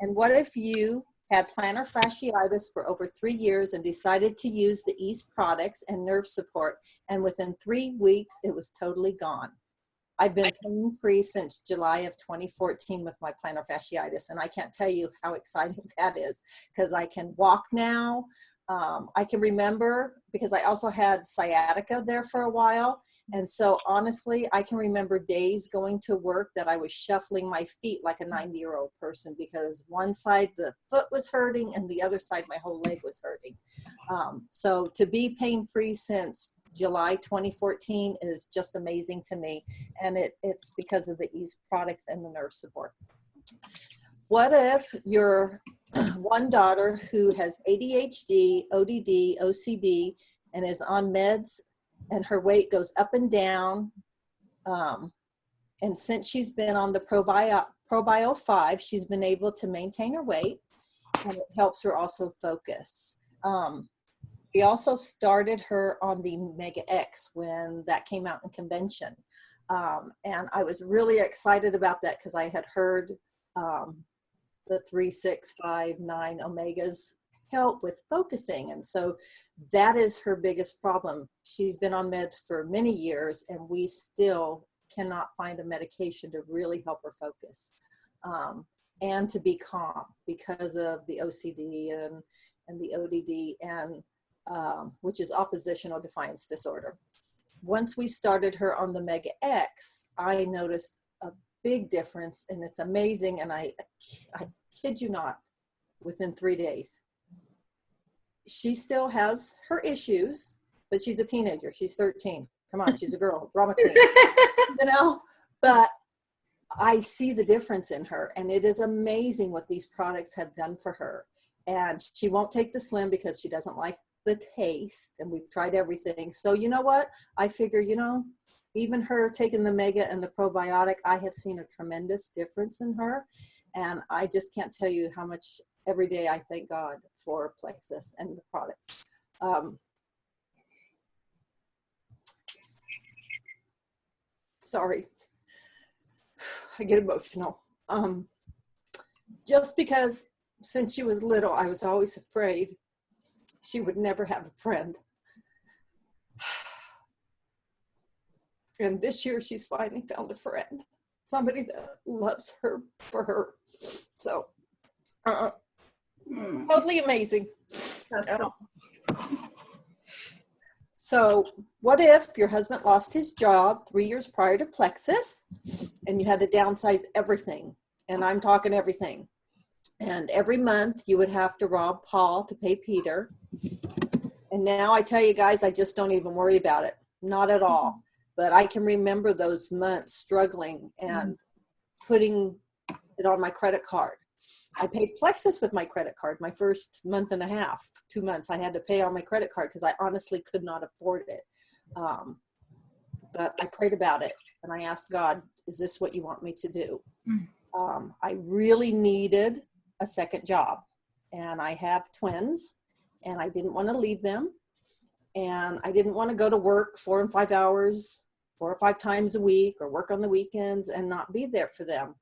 C: And what if you had plantar fasciitis for over 3 years and decided to use the Ease products and nerve support. And within 3 weeks, it was totally gone. I've been pain-free since July of 2014 with my plantar fasciitis, and I can't tell you how exciting that is because I can walk now. I can remember, because I also had sciatica there for a while, and so honestly, I can remember days going to work that I was shuffling my feet like a 90-year-old person because one side the foot was hurting and the other side my whole leg was hurting. So to be pain-free since July 2014 is just amazing to me, and it's because of the Ease products and the nerve support. What if your one daughter who has ADHD, ODD, OCD, and is on meds, and her weight goes up and down, and since she's been on the ProBio 5, she's been able to maintain her weight, and it helps her also focus. We also started her on the Mega X when that came out in convention. And I was really excited about that because I had heard the 3, 6, 5, 9 omegas help with focusing. And so that is her biggest problem. She's been on meds for many years and we still cannot find a medication to really help her focus and to be calm because of the OCD and the ODD and which is oppositional defiance disorder. Once we started her on the Mega X, I noticed a big difference, and it's amazing. And I kid you not, within 3 days, she still has her issues, but she's a teenager. She's 13. Come on, she's a girl, drama queen, you know. But I see the difference in her, and it is amazing what these products have done for her. And she won't take the Slim because she doesn't like the taste, and we've tried everything. So you know what? I figure, you know, even her taking the Mega and the probiotic, I have seen a tremendous difference in her. And I just can't tell you how much every day I thank God for Plexus and the products. Sorry, I get emotional. Just because since she was little, I was always afraid she would never have a friend. And this year she's finally found a friend, somebody that loves her for her. So totally amazing. So what if your husband lost his job 3 years prior to Plexus and you had to downsize everything? And I'm talking everything. And every month you would have to rob Paul to pay Peter. And now I tell you guys, I just don't even worry about it. Not at all. But I can remember those months struggling and putting it on my credit card. I paid Plexus with my credit card. My first month and a half, 2 months, I had to pay on my credit card because I honestly could not afford it. But I prayed about it and I asked God, is this what you want me to do? I really needed a second job, and I have twins, and I didn't want to leave them, and I didn't want to go to work 4 and 5 hours, 4 or 5 times a week, or work on the weekends and not be there for them.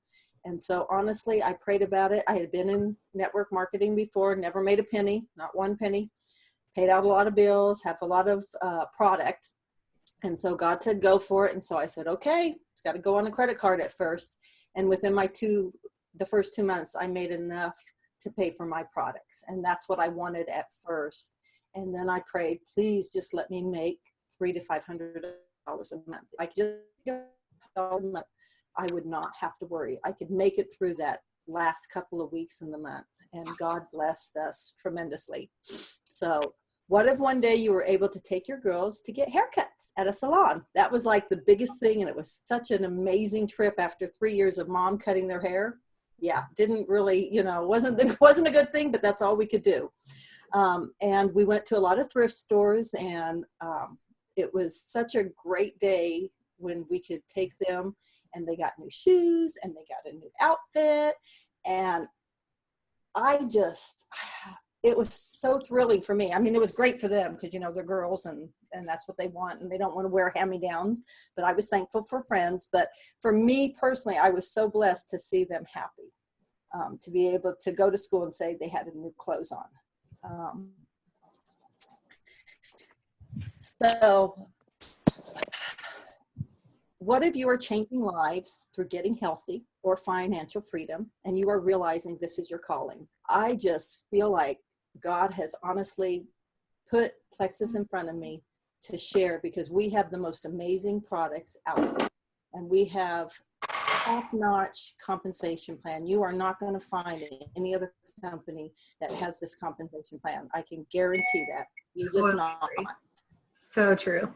C: And so honestly, I prayed about it. I had been in network marketing before, never made a penny, not one penny, paid out a lot of bills, have a lot of product. And so God said, go for it. And so I said, okay, it's got to go on a credit card at first. And within the first 2 months, I made enough to pay for my products. And that's what I wanted at first. And then I prayed, please just let me make $300 to $500 a month. I could just a month. I would not have to worry. I could make it through that last couple of weeks in the month. And God blessed us tremendously. So what if one day you were able to take your girls to get haircuts at a salon? That was like the biggest thing. And it was such an amazing trip after 3 years of mom cutting their hair. Yeah, didn't really, wasn't a good thing, but that's all we could do. And we went to a lot of thrift stores, and it was such a great day when we could take them, and they got new shoes and they got a new outfit. And it was so thrilling for me. I mean, it was great for them because, they're girls and that's what they want, and they don't want to wear hand-me-downs, but I was thankful for friends. But for me personally, I was so blessed to see them happy. to be able to go to school and say they had new clothes on. So what if you are changing lives through getting healthy or financial freedom, and you are realizing this is your calling? I just feel like God has honestly put Plexus in front of me to share, because we have the most amazing products out there, and we have top-notch compensation plan. You are not going to find any other company that has this compensation plan. I can guarantee that. You're just not.
B: So true.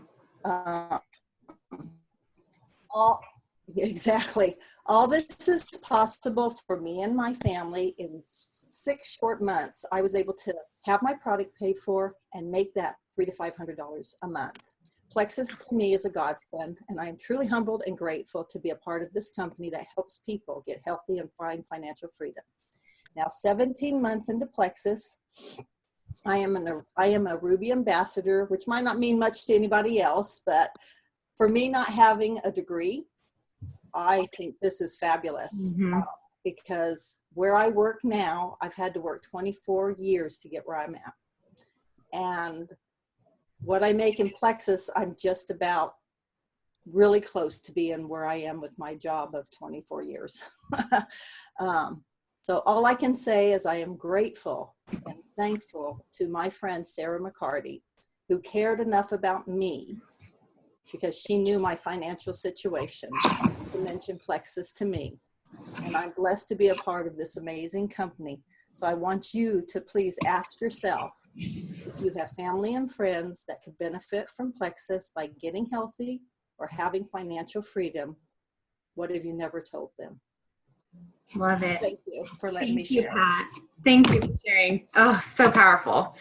C: Exactly. All this is possible for me and my family. In 6 short months, I was able to have my product paid for and make that $300 to $500 a month. Plexus to me is a godsend, and I am truly humbled and grateful to be a part of this company that helps people get healthy and find financial freedom. Now, 17 months into Plexus, I am a Ruby ambassador, which might not mean much to anybody else, but for me, not having a degree, I think this is fabulous. Because where I work now, I've had to work 24 years to get where I'm at. And what I make in Plexus, I'm just about really close to being where I am with my job of 24 years. So all I can say is I am grateful and thankful to my friend Sarah McCarty, who cared enough about me, because she knew my financial situation, to mention Plexus to me. And I'm blessed to be a part of this amazing company. So I want you to please ask yourself, if you have family and friends that could benefit from Plexus by getting healthy or having financial freedom, what have you never told them?
B: Love it.
C: Thank you for letting me share.
B: Pat. Thank you for sharing. Oh, so powerful.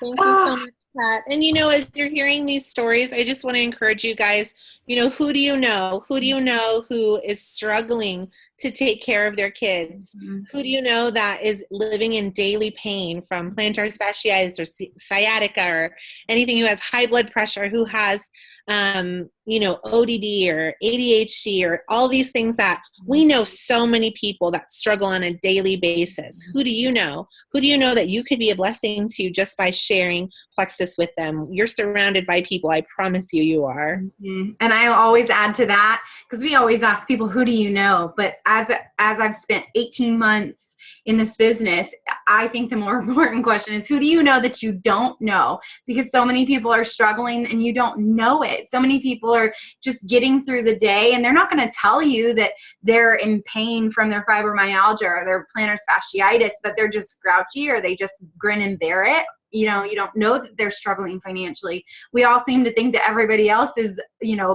A: Thank you so much, Pat. And as you're hearing these stories, I just want to encourage you guys, who do you know? Who do you know who is struggling to take care of their kids? Who do you know that is living in daily pain from plantar fasciitis or sciatica or anything, who has high blood pressure, who has, ODD or ADHD or all these things that we know so many people that struggle on a daily basis? Who do you know? Who do you know that you could be a blessing to just by sharing Plexus with them? You're surrounded by people. I promise you are.
B: And I always add to that, because we always ask people, who do you know? But as I've spent 18 months in this business, I think the more important question is, who do you know that you don't know? Because so many people are struggling and you don't know it. So many people are just getting through the day, and they're not going to tell you that they're in pain from their fibromyalgia or their plantar fasciitis, but they're just grouchy, or they just grin and bear it. You don't know that they're struggling financially. We all seem to think that everybody else is,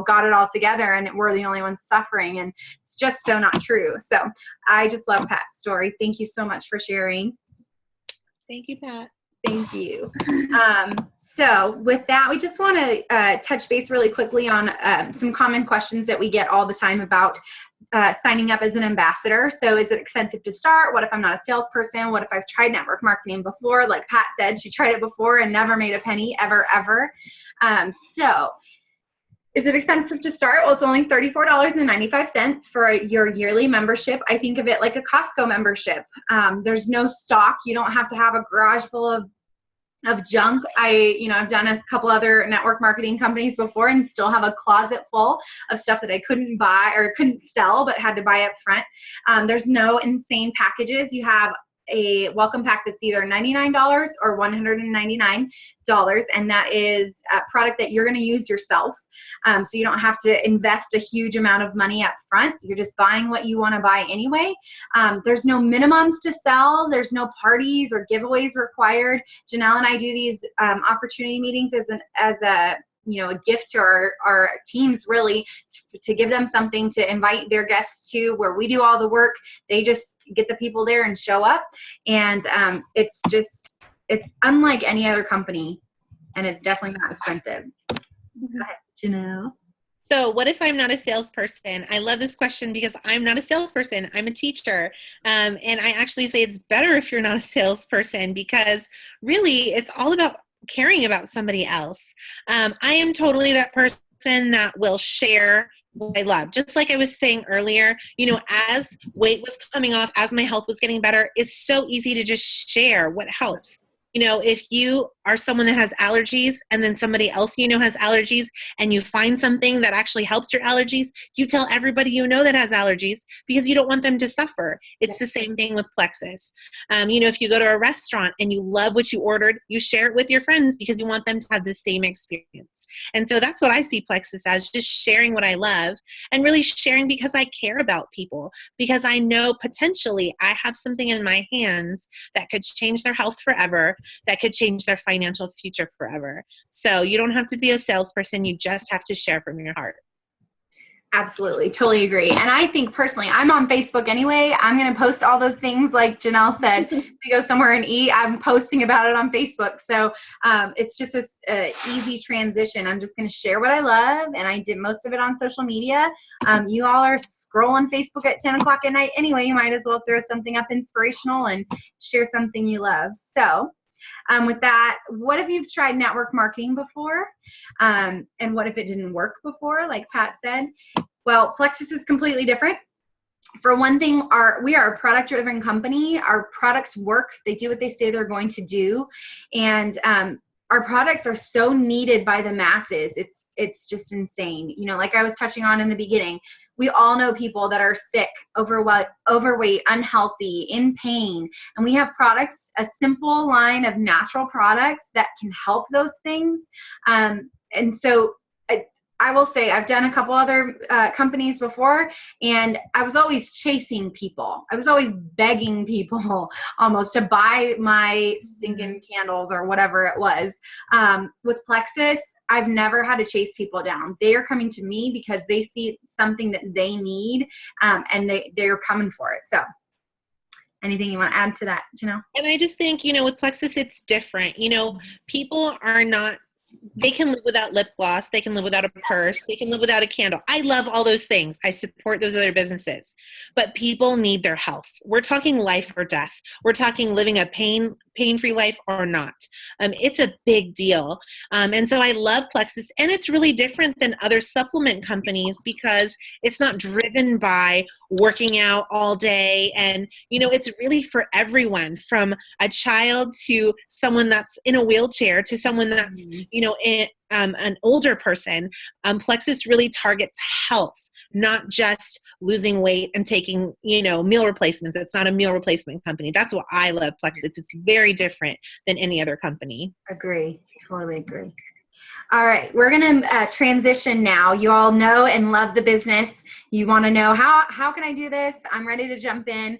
B: got it all together and we're the only ones suffering. And it's just so not true. So I just love Pat's story. Thank you so much for sharing.
A: Thank you, Pat.
B: Thank you. So with that, we just want to touch base really quickly on some common questions that we get all the time about signing up as an ambassador. So is it expensive to start? What if I'm not a salesperson? What if I've tried network marketing before? Like Pat said, she tried it before and never made a penny, ever. So is it expensive to start? Well, it's only $34.95 for your yearly membership. I think of it like a Costco membership. There's no stock. You don't have to have a garage full of junk. I've done a couple other network marketing companies before and still have a closet full of stuff that I couldn't buy or couldn't sell, but had to buy up front. There's no insane packages. You have a welcome pack that's either $99 or $199, and that is a product that you're going to use yourself. So you don't have to invest a huge amount of money up front. You're just buying what you want to buy anyway. There's no minimums to sell. There's no parties or giveaways required. Janelle and I do these opportunity meetings as a gift to our teams, really, to give them something to invite their guests to, where we do all the work. They just get the people there and show up. And it's unlike any other company, and it's definitely not expensive. Go ahead, Janelle.
A: So what if I'm not a salesperson? I love this question because I'm not a salesperson. I'm a teacher. And I actually say it's better if you're not a salesperson, because really it's all about caring about somebody else. I am totally that person that will share what I love. Just like I was saying earlier, as weight was coming off, as my health was getting better, it's so easy to just share what helps. If you are someone that has allergies and then somebody else has allergies, and you find something that actually helps your allergies, you tell everybody that has allergies, because you don't want them to suffer. It's the same thing with Plexus. If you go to a restaurant and you love what you ordered, you share it with your friends because you want them to have the same experience. And so that's what I see Plexus as, just sharing what I love, and really sharing because I care about people, because I know potentially I have something in my hands that could change their health forever, that could change their financial future forever. So you don't have to be a salesperson. You just have to share from your heart.
B: Absolutely. Totally agree. And I think personally, I'm on Facebook anyway. I'm going to post all those things like Janelle said. We go somewhere and eat, I'm posting about it on Facebook. So it's just a easy transition. I'm just going to share what I love. And I did most of it on social media. You all are scrolling Facebook at 10 o'clock at night anyway. You might as well throw something up inspirational and share something you love. So with that, what if you've tried network marketing before? And what if it didn't work before, like Pat said? Well, Plexus is completely different. For one thing, we are a product-driven company. Our products work. They do what they say they're going to do. And our products are so needed by the masses. It's just insane. Like I was touching on in the beginning, we all know people that are sick, overweight, unhealthy, in pain. And we have products, a simple line of natural products that can help those things. And so I will say I've done a couple other companies before, and I was always chasing people. I was always begging people almost to buy my stinking candles or whatever it was. With Plexus, I've never had to chase people down. They are coming to me because they see something that they need, and they're coming for it. So anything you want to add to that, Janelle?
A: And I just think, with Plexus, it's different. People are not, they can live without lip gloss. They can live without a purse. They can live without a candle. I love all those things. I support those other businesses. But people need their health. We're talking life or death. We're talking living a pain-free life or not. It's a big deal. And so I love Plexus. And it's really different than other supplement companies because it's not driven by working out all day. And, it's really for everyone, from a child to someone that's in a wheelchair to someone that's, an older person. Plexus really targets health, not just losing weight and taking, meal replacements. It's not a meal replacement company. That's what I love Plexus. It's very different than any other company.
B: Agree. Totally agree. All right, we're going to transition now. You all know and love the business. You want to know how can I do this? I'm ready to jump in.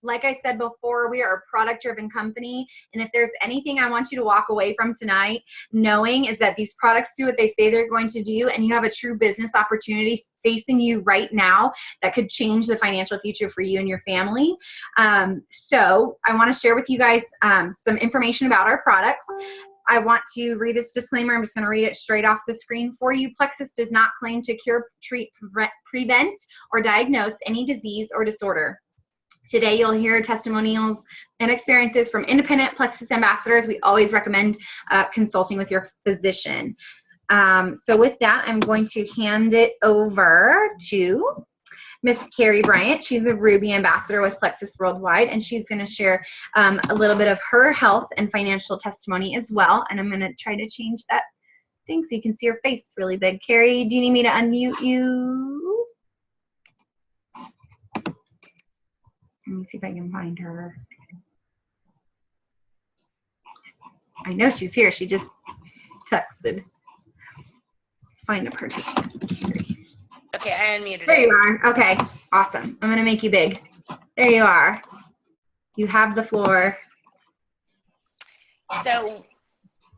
B: Like I said before, we are a product-driven company, and if there's anything I want you to walk away from tonight knowing is that these products do what they say they're going to do, and you have a true business opportunity facing you right now that could change the financial future for you and your family. So I want to share with you guys some information about our products. I want to read this disclaimer. I'm just going to read it straight off the screen for you. Plexus does not claim to cure, treat, prevent, or diagnose any disease or disorder. Today, you'll hear testimonials and experiences from independent Plexus ambassadors. We always recommend consulting with your physician. So with that, I'm going to hand it over to Miss Carrie Bryant. She's a Ruby ambassador with Plexus Worldwide, and she's going to share a little bit of her health and financial testimony as well. And I'm going to try to change that thing so you can see her face really big. Carrie, do you need me to unmute you? Let me see if I can find her. I know she's here. She just texted. Find a participant, Carrie.
D: Okay, I unmuted.
B: There you are. Okay, awesome. I'm going to make you big. There you are. You have the floor.
D: So,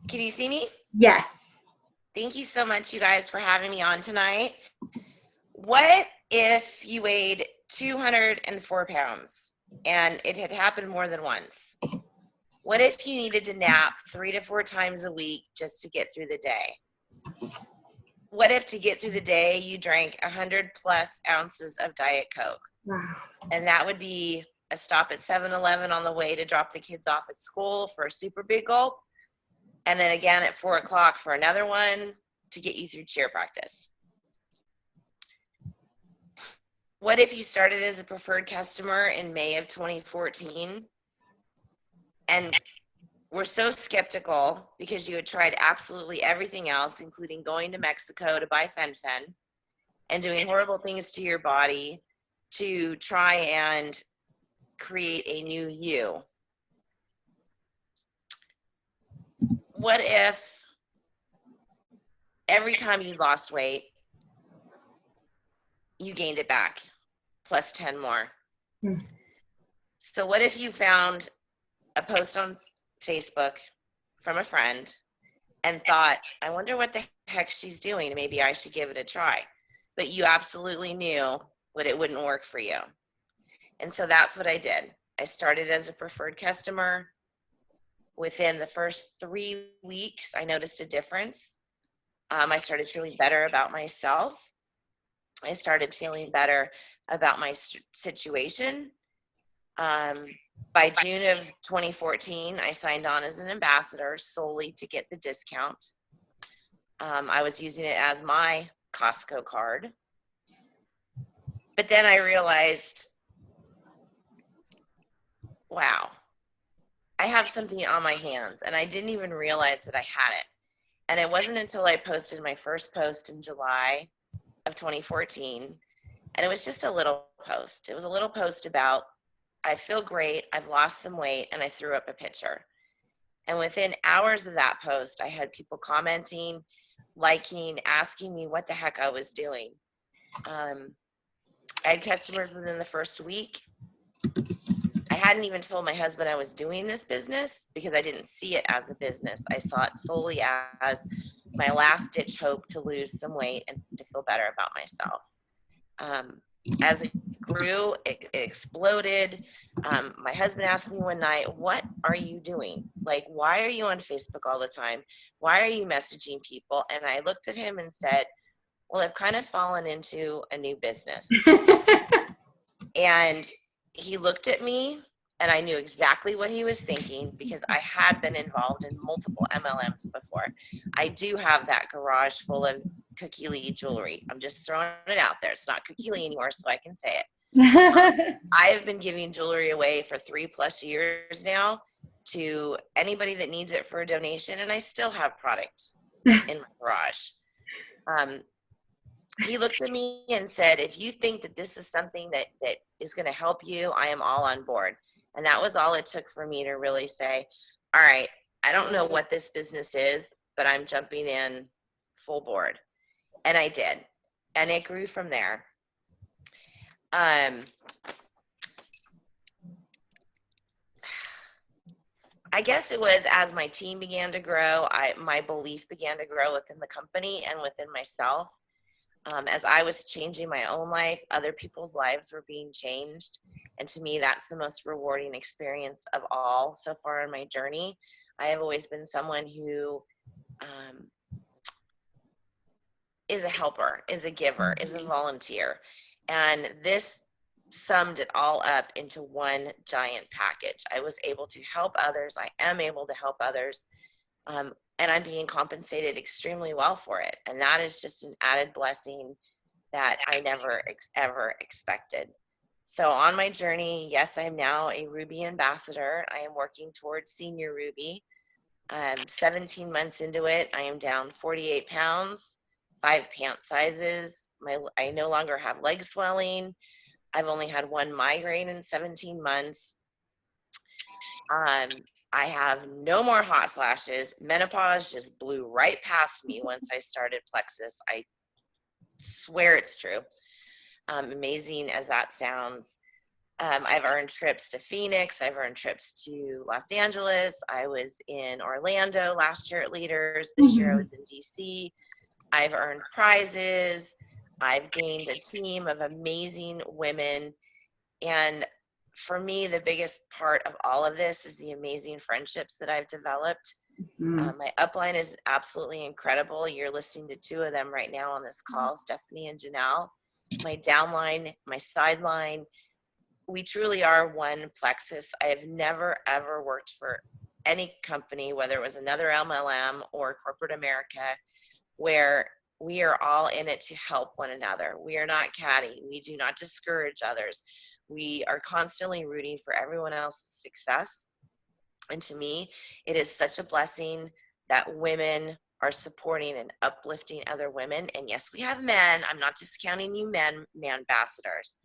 D: can you see me?
B: Yes.
D: Thank you so much, you guys, for having me on tonight. What if you weighed 204 pounds and it had happened more than once? What if you needed to nap 3 to 4 times a week just to get through the day? What if to get through the day you drank 100+ ounces of Diet Coke?
B: Wow.
D: And that would be a stop at 7-Eleven on the way to drop the kids off at school for a super big gulp. And then again at 4 o'clock for another one to get you through cheer practice. What if you started as a preferred customer in May of 2014 and were so skeptical because you had tried absolutely everything else, including going to Mexico to buy fen-phen and doing horrible things to your body to try and create a new you? What if every time you lost weight, you gained it back plus 10 more? So what if you found a post on Facebook from a friend and thought, I wonder what the heck she's doing. Maybe I should give it a try. But you absolutely knew that it wouldn't work for you. And so that's what I did. I started as a preferred customer. Within the first 3 weeks, I noticed a difference. I started feeling better about myself. I started feeling better about my situation. By June of 2014, I signed on as an ambassador solely to get the discount. I was using it as my Costco card. But then I realized, wow, I have something on my hands, and I didn't even realize that I had it. And it wasn't until I posted my first post in July of 2014, and it was just a little post. It was a little post about, I feel great, I've lost some weight, and I threw up a picture. And within hours of that post, I had people commenting, liking, asking me what the heck I was doing. I had customers within the first week. I hadn't even told my husband I was doing this business because I didn't see it as a business. I saw it solely as my last ditch hope to lose some weight and to feel better about myself. As it grew, it exploded. My husband asked me one night, what are you doing? Like, why are you on Facebook all the time? Why are you messaging people? And I looked at him and said, well, I've kind of fallen into a new business. And he looked at me, and I knew exactly what he was thinking because I had been involved in multiple MLMs before. I do have that garage full of Cookie Lee jewelry. I'm just throwing it out there. It's not Cookie Lee anymore, so I can say it. I have been giving jewelry away for 3+ years now to anybody that needs it for a donation, and I still have product in my garage. He looked at me and said, if you think that this is something that is going to help you, I am all on board. And that was all it took for me to really say, all right, I don't know what this business is, but I'm jumping in full board. And I did. And it grew from there. I guess it was as my team began to grow, my belief began to grow within the company and within myself. As I was changing my own life, other people's lives were being changed. And to me, that's the most rewarding experience of all so far in my journey. I have always been someone who is a helper, is a giver, is a volunteer. And this summed it all up into one giant package. I was able to help others. I am able to help others. And I'm being compensated extremely well for it. And that is just an added blessing that I never ever expected. So on my journey, yes, I am now a Ruby ambassador. I am working towards senior Ruby. 17 months into it, I am down 48 pounds, 5 pant sizes. I no longer have leg swelling. I've only had 1 migraine in 17 months. I have no more hot flashes. Menopause just blew right past me once I started Plexus. I swear it's true. Amazing as that sounds. I've earned trips to Phoenix. I've earned trips to Los Angeles. I was in Orlando last year at Leaders. This year I was in DC. I've earned prizes. I've gained a team of amazing women. And for me, the biggest part of all of this is the amazing friendships that I've developed. My upline is absolutely incredible. You're listening to 2 of them right now on this call, Stephanie and Janelle. My downline, my sideline, we truly are one Plexus. I have never, ever worked for any company, whether it was another MLM or corporate America, where we are all in it to help one another. We are not catty. We do not discourage others. We are constantly rooting for everyone else's success. And to me, it is such a blessing that women are supporting and uplifting other women. And yes, we have men. I'm not discounting you men ambassadors.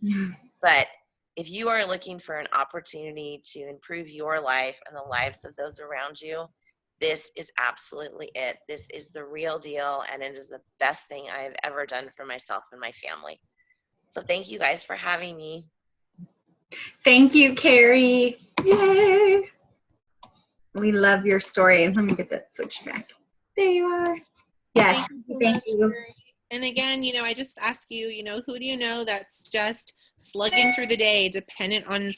D: But if you are looking for an opportunity to improve your life and the lives of those around you, this is absolutely it. This is the real deal, and it is the best thing I have ever done for myself and my family. So thank you guys for having me.
B: Thank you, Carrie. Yay. We love your story. Let me get that switched back. There you are. Yes. Thank you.
A: And again, I just ask you, who do you know that's just slugging through the day, dependent on,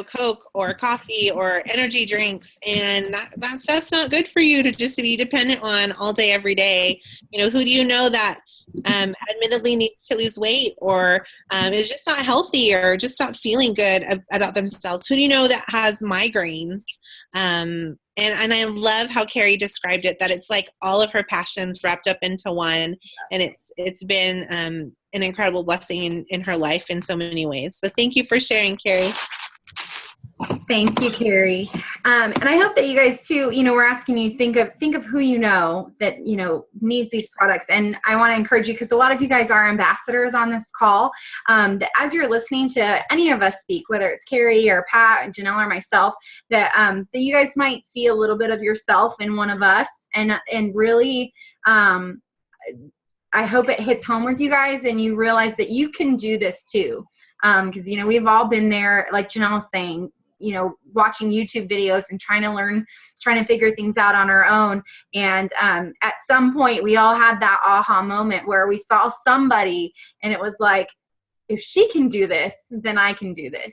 A: Coke or coffee or energy drinks, and that stuff's not good for you to just be dependent on all day, every day. Who do you know that admittedly needs to lose weight or is just not healthy or just not feeling good about themselves? Who do you know that has migraines? And I love how Carrie described it, that it's like all of her passions wrapped up into one, and it's been an incredible blessing in her life in so many ways. So thank you for sharing, Carrie.
B: Thank you, Carrie. And I hope that you guys too, we're asking you think of who you know that, needs these products. And I want to encourage you, because a lot of you guys are ambassadors on this call, that as you're listening to any of us speak, whether it's Carrie or Pat, Janelle or myself, that you guys might see a little bit of yourself in one of us, and really, I hope it hits home with you guys and you realize that you can do this too. Because, we've all been there, like Janelle was saying, watching YouTube videos and trying to figure things out on our own. And at some point, we all had that aha moment where we saw somebody and it was like, if she can do this, then I can do this.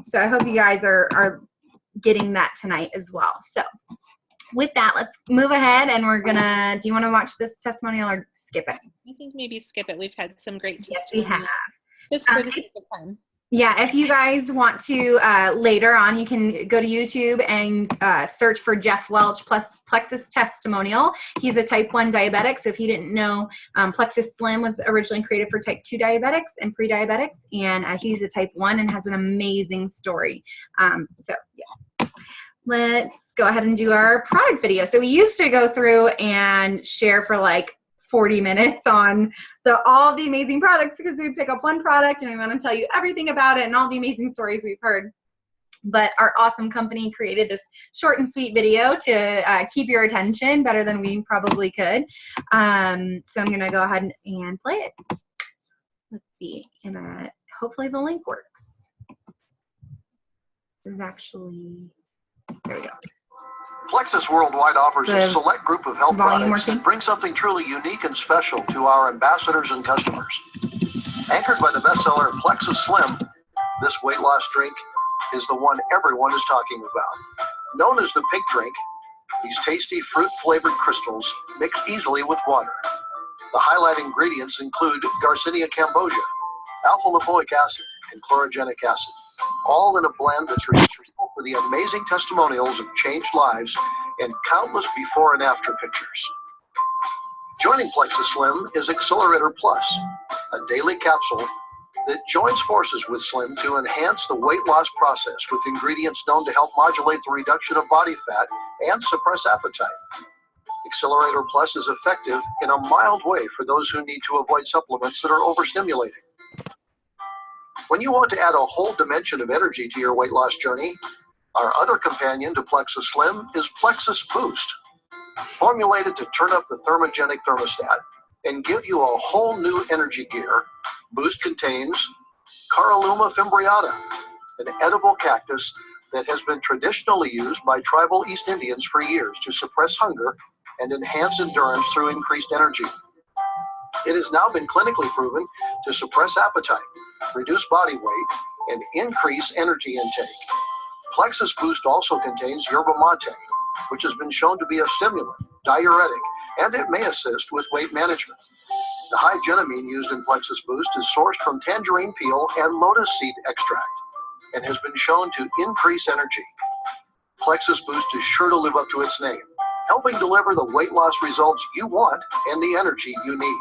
B: So I hope you guys are getting that tonight as well. So with that, let's move ahead, and do you want to watch this testimonial or skip it?
A: I think maybe skip it. We've had some great
B: Yes, we have.
A: Just for the sake of time.
B: Yeah, if you guys want to, later on, you can go to YouTube and search for Jeff Welch plus Plexus Testimonial. He's a type 1 diabetic, so if you didn't know, Plexus Slim was originally created for type 2 diabetics and pre-diabetics, and he's a type 1 and has an amazing story. So, yeah. Let's go ahead and do our product video. So we used to go through and share for like 40 minutes on all the amazing products, because we pick up one product and we want to tell you everything about it and all the amazing stories we've heard. But our awesome company created this short and sweet video to keep your attention better than we probably could. So I'm going to go ahead and play it. Let's see. And hopefully the link works. This is actually, there we go.
E: Plexus Worldwide offers a select group of health products that bring something truly unique and special to our ambassadors and customers. Anchored by the bestseller Plexus Slim, this weight loss drink is the one everyone is talking about. Known as the pink drink, these tasty fruit-flavored crystals mix easily with water. The highlight ingredients include Garcinia cambogia, alpha-lipoic acid, and chlorogenic acid, all in a blend that's responsible for the amazing testimonials of changed lives and countless before and after pictures. Joining Plexus Slim is Accelerator Plus, a daily capsule that joins forces with Slim to enhance the weight loss process with ingredients known to help modulate the reduction of body fat and suppress appetite. Accelerator Plus is effective in a mild way for those who need to avoid supplements that are overstimulating. When you want to add a whole dimension of energy to your weight loss journey, our other companion to Plexus Slim is Plexus Boost. Formulated to turn up the thermogenic thermostat and give you a whole new energy gear, Boost contains Caralluma fimbriata, an edible cactus that has been traditionally used by tribal East Indians for years to suppress hunger and enhance endurance through increased energy. It has now been clinically proven to suppress appetite, reduce body weight, and increase energy intake. Plexus Boost also contains yerba mate, which has been shown to be a stimulant, diuretic, and it may assist with weight management. The hygenamine used in Plexus Boost is sourced from tangerine peel and lotus seed extract and has been shown to increase energy. Plexus Boost is sure to live up to its name, helping deliver the weight loss results you want and the energy you need.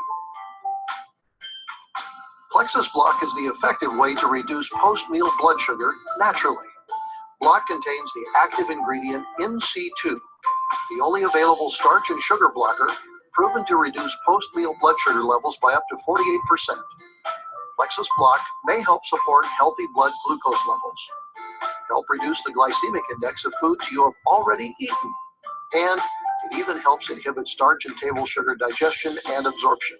E: Plexus Block is the effective way to reduce post-meal blood sugar naturally. Block contains the active ingredient NC2, the only available starch and sugar blocker proven to reduce post-meal blood sugar levels by up to 48%. Plexus Block may help support healthy blood glucose levels, help reduce the glycemic index of foods you have already eaten, and it even helps inhibit starch and table sugar digestion and absorption.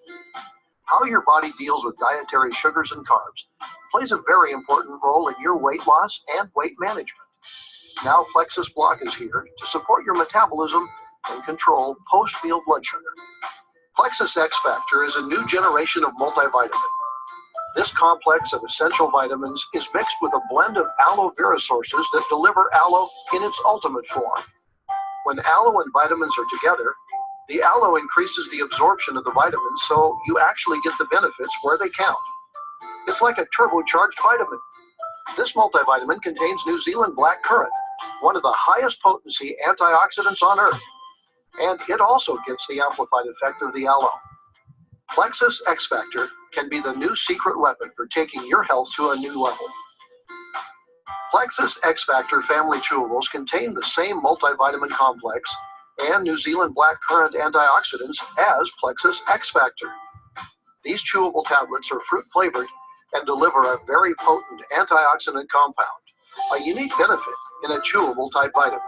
E: How your body deals with dietary sugars and carbs plays a very important role in your weight loss and weight management. Now Plexus Block is here to support your metabolism and control post-meal blood sugar. Plexus X Factor is a new generation of multivitamin. This complex of essential vitamins is mixed with a blend of aloe vera sources that deliver aloe in its ultimate form. When aloe and vitamins are together, the aloe increases the absorption of the vitamins, so you actually get the benefits where they count. It's like a turbocharged vitamin. This multivitamin contains New Zealand black currant, one of the highest potency antioxidants on earth, and it also gets the amplified effect of the aloe. Plexus X Factor can be the new secret weapon for taking your health to a new level. Plexus X Factor family chewables contain the same multivitamin complex and New Zealand black currant antioxidants as Plexus X Factor. These chewable tablets are fruit flavored and deliver a very potent antioxidant compound, a unique benefit in a chewable type vitamin.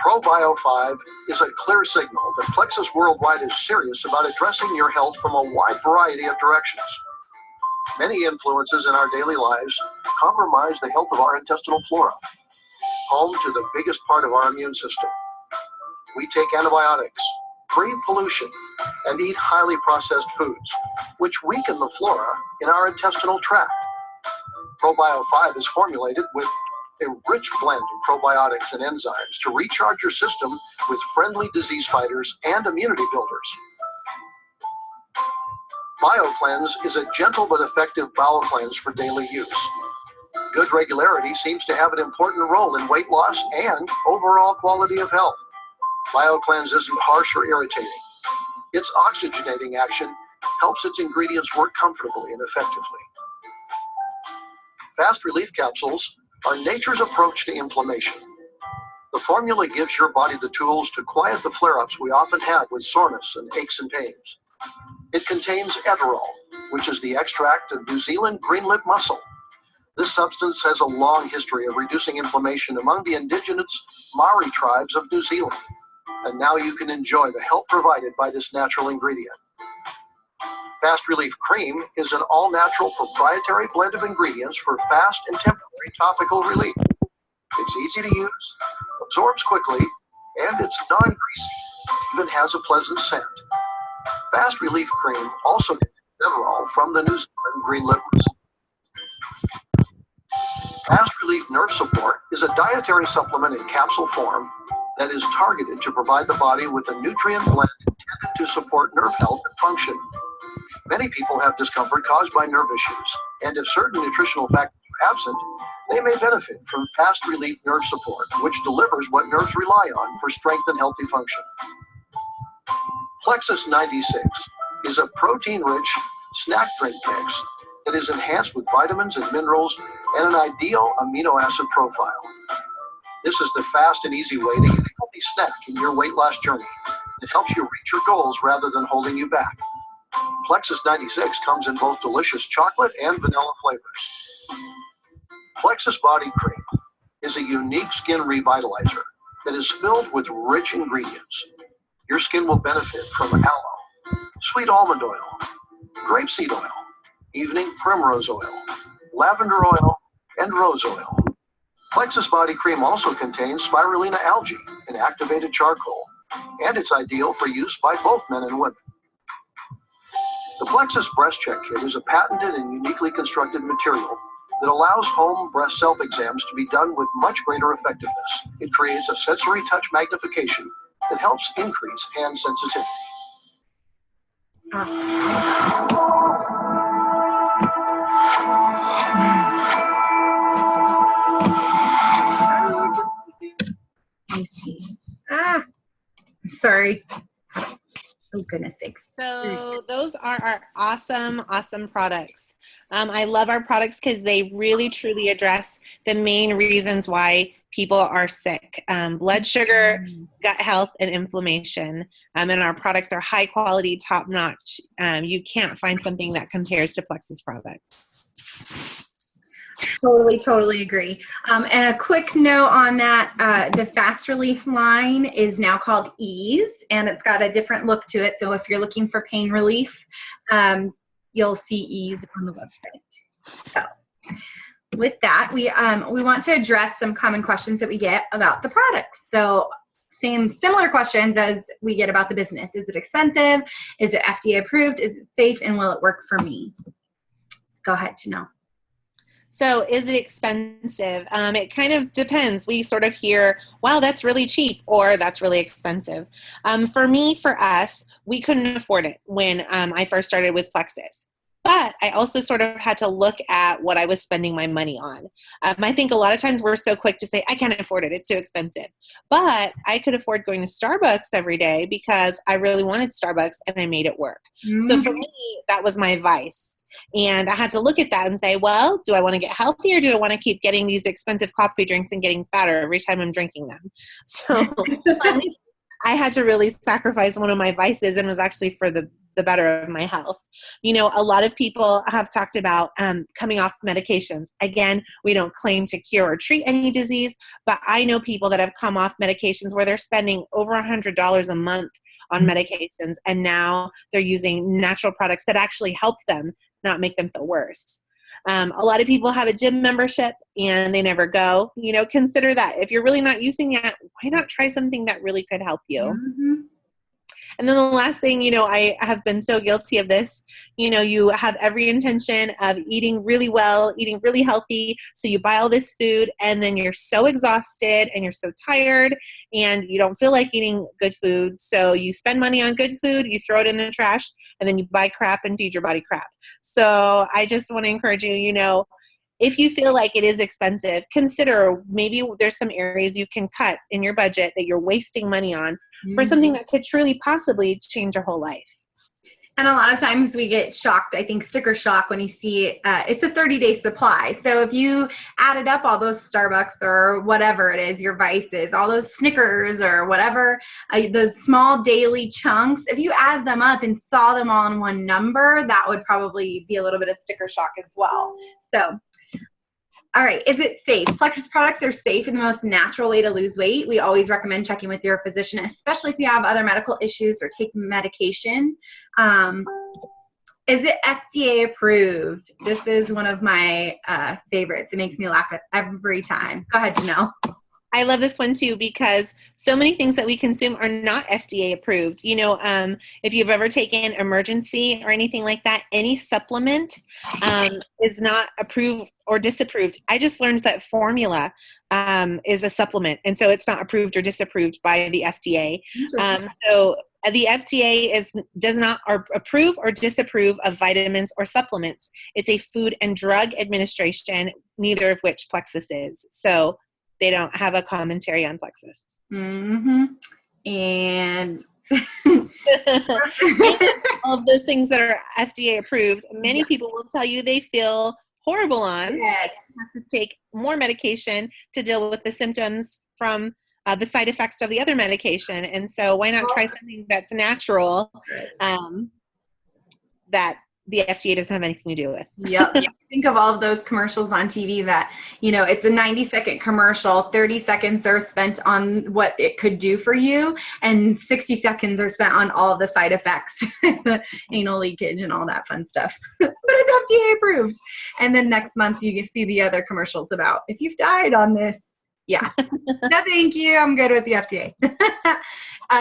E: ProBio 5 is a clear signal that Plexus Worldwide is serious about addressing your health from a wide variety of directions. Many influences in our daily lives compromise the health of our intestinal flora, home to the biggest part of our immune system. We take antibiotics, breathe pollution, and eat highly processed foods, which weaken the flora in our intestinal tract. ProBio 5 is formulated with a rich blend of probiotics and enzymes to recharge your system with friendly disease fighters and immunity builders. BioCleanse is a gentle but effective bowel cleanse for daily use. Good regularity seems to have an important role in weight loss and overall quality of health. BioCleanse isn't harsh or irritating. Its oxygenating action helps its ingredients work comfortably and effectively. Fast Relief Capsules are nature's approach to inflammation. The formula gives your body the tools to quiet the flare-ups we often have with soreness and aches and pains. It contains eterol, which is the extract of New Zealand green lip mussel. This substance has a long history of reducing inflammation among the indigenous Maori tribes of New Zealand, and now you can enjoy the help provided by this natural ingredient. Fast Relief Cream is an all-natural proprietary blend of ingredients for fast and temporary topical relief. It's easy to use, absorbs quickly, and it's non-greasy, even has a pleasant scent. Fast Relief Cream also contains eterol from the New Zealand green lip mussel. Fast Relief Nerve Support is a dietary supplement in capsule form that is targeted to provide the body with a nutrient blend intended to support nerve health and function. Many people have discomfort caused by nerve issues, and if certain nutritional factors are absent, they may benefit from Fast Relief Nerve Support, which delivers what nerves rely on for strength and healthy function. Plexus 96 is a protein-rich snack drink mix that is enhanced with vitamins and minerals and an ideal amino acid profile. This is the fast and easy way to get a healthy snack in your weight loss journey that helps you reach your goals rather than holding you back. Plexus 96 comes in both delicious chocolate and vanilla flavors. Plexus Body Cream is a unique skin revitalizer that is filled with rich ingredients. Your skin will benefit from aloe, sweet almond oil, grapeseed oil, evening primrose oil, lavender oil, and rose oil. Plexus Body Cream also contains spirulina algae and activated charcoal, and it's ideal for use by both men and women. The Plexus Breast Check Kit is a patented and uniquely constructed material that allows home breast self-exams to be done with much greater effectiveness. It creates a sensory touch magnification that helps increase hand sensitivity.
B: Let me see. sorry. Oh, goodness sakes.
A: So those are our awesome, awesome products. I love our products because they really, truly address the main reasons why people are sick. Blood sugar, gut health, and inflammation. And our products are high quality, top notch. You can't find something that compares to Plexus products.
B: Totally agree. And a quick note on that, the Fast Relief line is now called Ease, and it's got a different look to it. So if you're looking for pain relief, you'll see Ease on the website. So with that, we want to address some common questions that we get about the products. So similar questions as we get about the business. Is it expensive? Is it FDA approved? Is it safe? And will it work for me? Go ahead, Janelle.
A: So is it expensive? It kind of depends. We sort of hear, wow, that's really cheap, or that's really expensive. For us, we couldn't afford it when I first started with Plexus. But I also sort of had to look at what I was spending my money on. I think a lot of times we're so quick to say, I can't afford it, it's too expensive. But I could afford going to Starbucks every day because I really wanted Starbucks and I made it work. Mm-hmm. So for me, that was my vice. And I had to look at that and say, well, do I want to get healthy, or do I want to keep getting these expensive coffee drinks and getting fatter every time I'm drinking them? So for me, I had to really sacrifice one of my vices, and it was actually for the better of my health. You know, a lot of people have talked about coming off medications. Again, we don't claim to cure or treat any disease, but I know people that have come off medications where they're spending over $100 a month on medications, and now they're using natural products that actually help them, not make them feel worse. A lot of people have a gym membership and they never go. You know, consider that. If you're really not using it, why not try something that really could help you? Mm-hmm. And then the last thing, you know, I have been so guilty of this. You know, you have every intention of eating really well, eating really healthy. So you buy all this food and then you're so exhausted and you're so tired and you don't feel like eating good food. So you spend money on good food, you throw it in the trash, and then you buy crap and feed your body crap. So I just want to encourage you, you know, if you feel like it is expensive, consider maybe there's some areas you can cut in your budget that you're wasting money on for something that could truly possibly change your whole life.
B: And a lot of times we get shocked, I think sticker shock, when you see it's a 30-day supply. So if you added up all those Starbucks or whatever it is, your vices, all those Snickers or whatever, those small daily chunks, if you added them up and saw them all in one number, that would probably be a little bit of sticker shock as well. So, all right, is it safe? Plexus products are safe and the most natural way to lose weight. We always recommend checking with your physician, especially if you have other medical issues or take medication. Is it FDA approved? This is one of my favorites. It makes me laugh every time. Go ahead, Janelle.
A: I love this one too, because so many things that we consume are not FDA approved. You know, if you've ever taken Emergency or anything like that, any supplement is not approved or disapproved. I just learned that formula is a supplement, and so it's not approved or disapproved by the FDA. So the FDA does not approve or disapprove of vitamins or supplements. It's a Food and Drug Administration, neither of which Plexus is. So they don't have a commentary on Plexus.
B: Mm-hmm. And
A: all of those things that are FDA approved, many people will tell you they feel horrible on.
B: Yes.
A: They have to take more medication to deal with the symptoms from the side effects of the other medication. And so why not try something that's natural that the FDA doesn't have anything to do with?
B: Yep. Think of all of those commercials on TV that, you know, it's a 90-second commercial, 30 seconds are spent on what it could do for you, and 60 seconds are spent on all of the side effects, the anal leakage and all that fun stuff. But it's FDA approved. And then next month you can see the other commercials about, if you've died on this, yeah. No, thank you. I'm good with the FDA.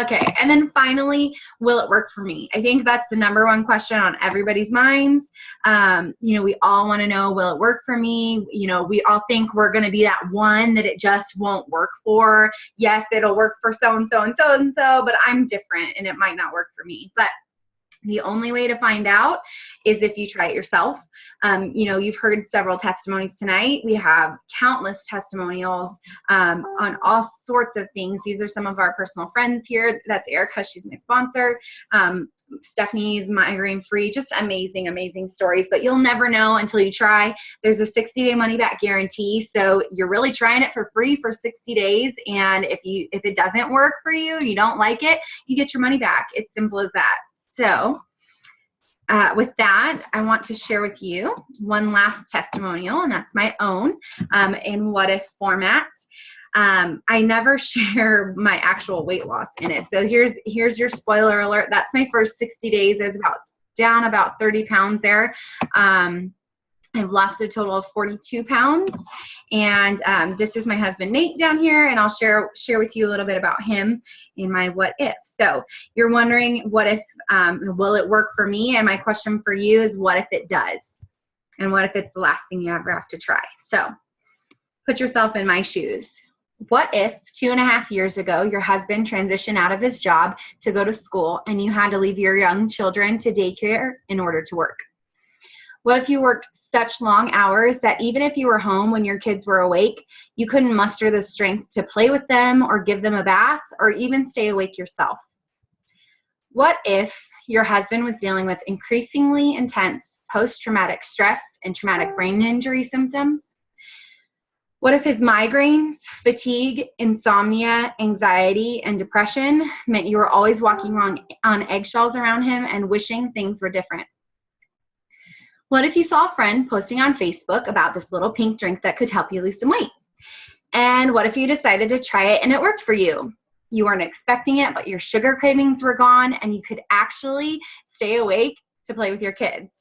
B: Okay. And then finally, will it work for me? I think that's the number one question on everybody's minds. You know, we all want to know, will it work for me? You know, we all think we're going to be that one that it just won't work for. Yes, it'll work for so-and-so and so-and-so, but I'm different and it might not work for me. But The only way to find out is if you try it yourself. You've heard several testimonies tonight. We have countless testimonials on all sorts of things. These are some of our personal friends here. That's Erica. She's my sponsor. Stephanie's migraine free. Just amazing, amazing stories. But you'll never know until you try. There's a 60-day money-back guarantee. So you're really trying it for free for 60 days. And if it doesn't work for you, you don't like it, you get your money back. It's simple as that. So with that, I want to share with you one last testimonial, and that's my own in what if format. I never share my actual weight loss in it. So here's your spoiler alert. That's my first 60 days. I was down about 30 pounds there. I've lost a total of 42 pounds. And this is my husband, Nate, down here, and I'll share with you a little bit about him in my what if. So you're wondering, what if, will it work for me? And my question for you is, what if it does? And what if it's the last thing you ever have to try? So put yourself in my shoes. What if 2.5 years ago, your husband transitioned out of his job to go to school and you had to leave your young children to daycare in order to work? What if you worked such long hours that even if you were home when your kids were awake, you couldn't muster the strength to play with them or give them a bath or even stay awake yourself? What if your husband was dealing with increasingly intense post-traumatic stress and traumatic brain injury symptoms? What if his migraines, fatigue, insomnia, anxiety, and depression meant you were always walking on eggshells around him and wishing things were different? What if you saw a friend posting on Facebook about this little pink drink that could help you lose some weight? And what if you decided to try it and it worked for you? You weren't expecting it, but your sugar cravings were gone and you could actually stay awake to play with your kids?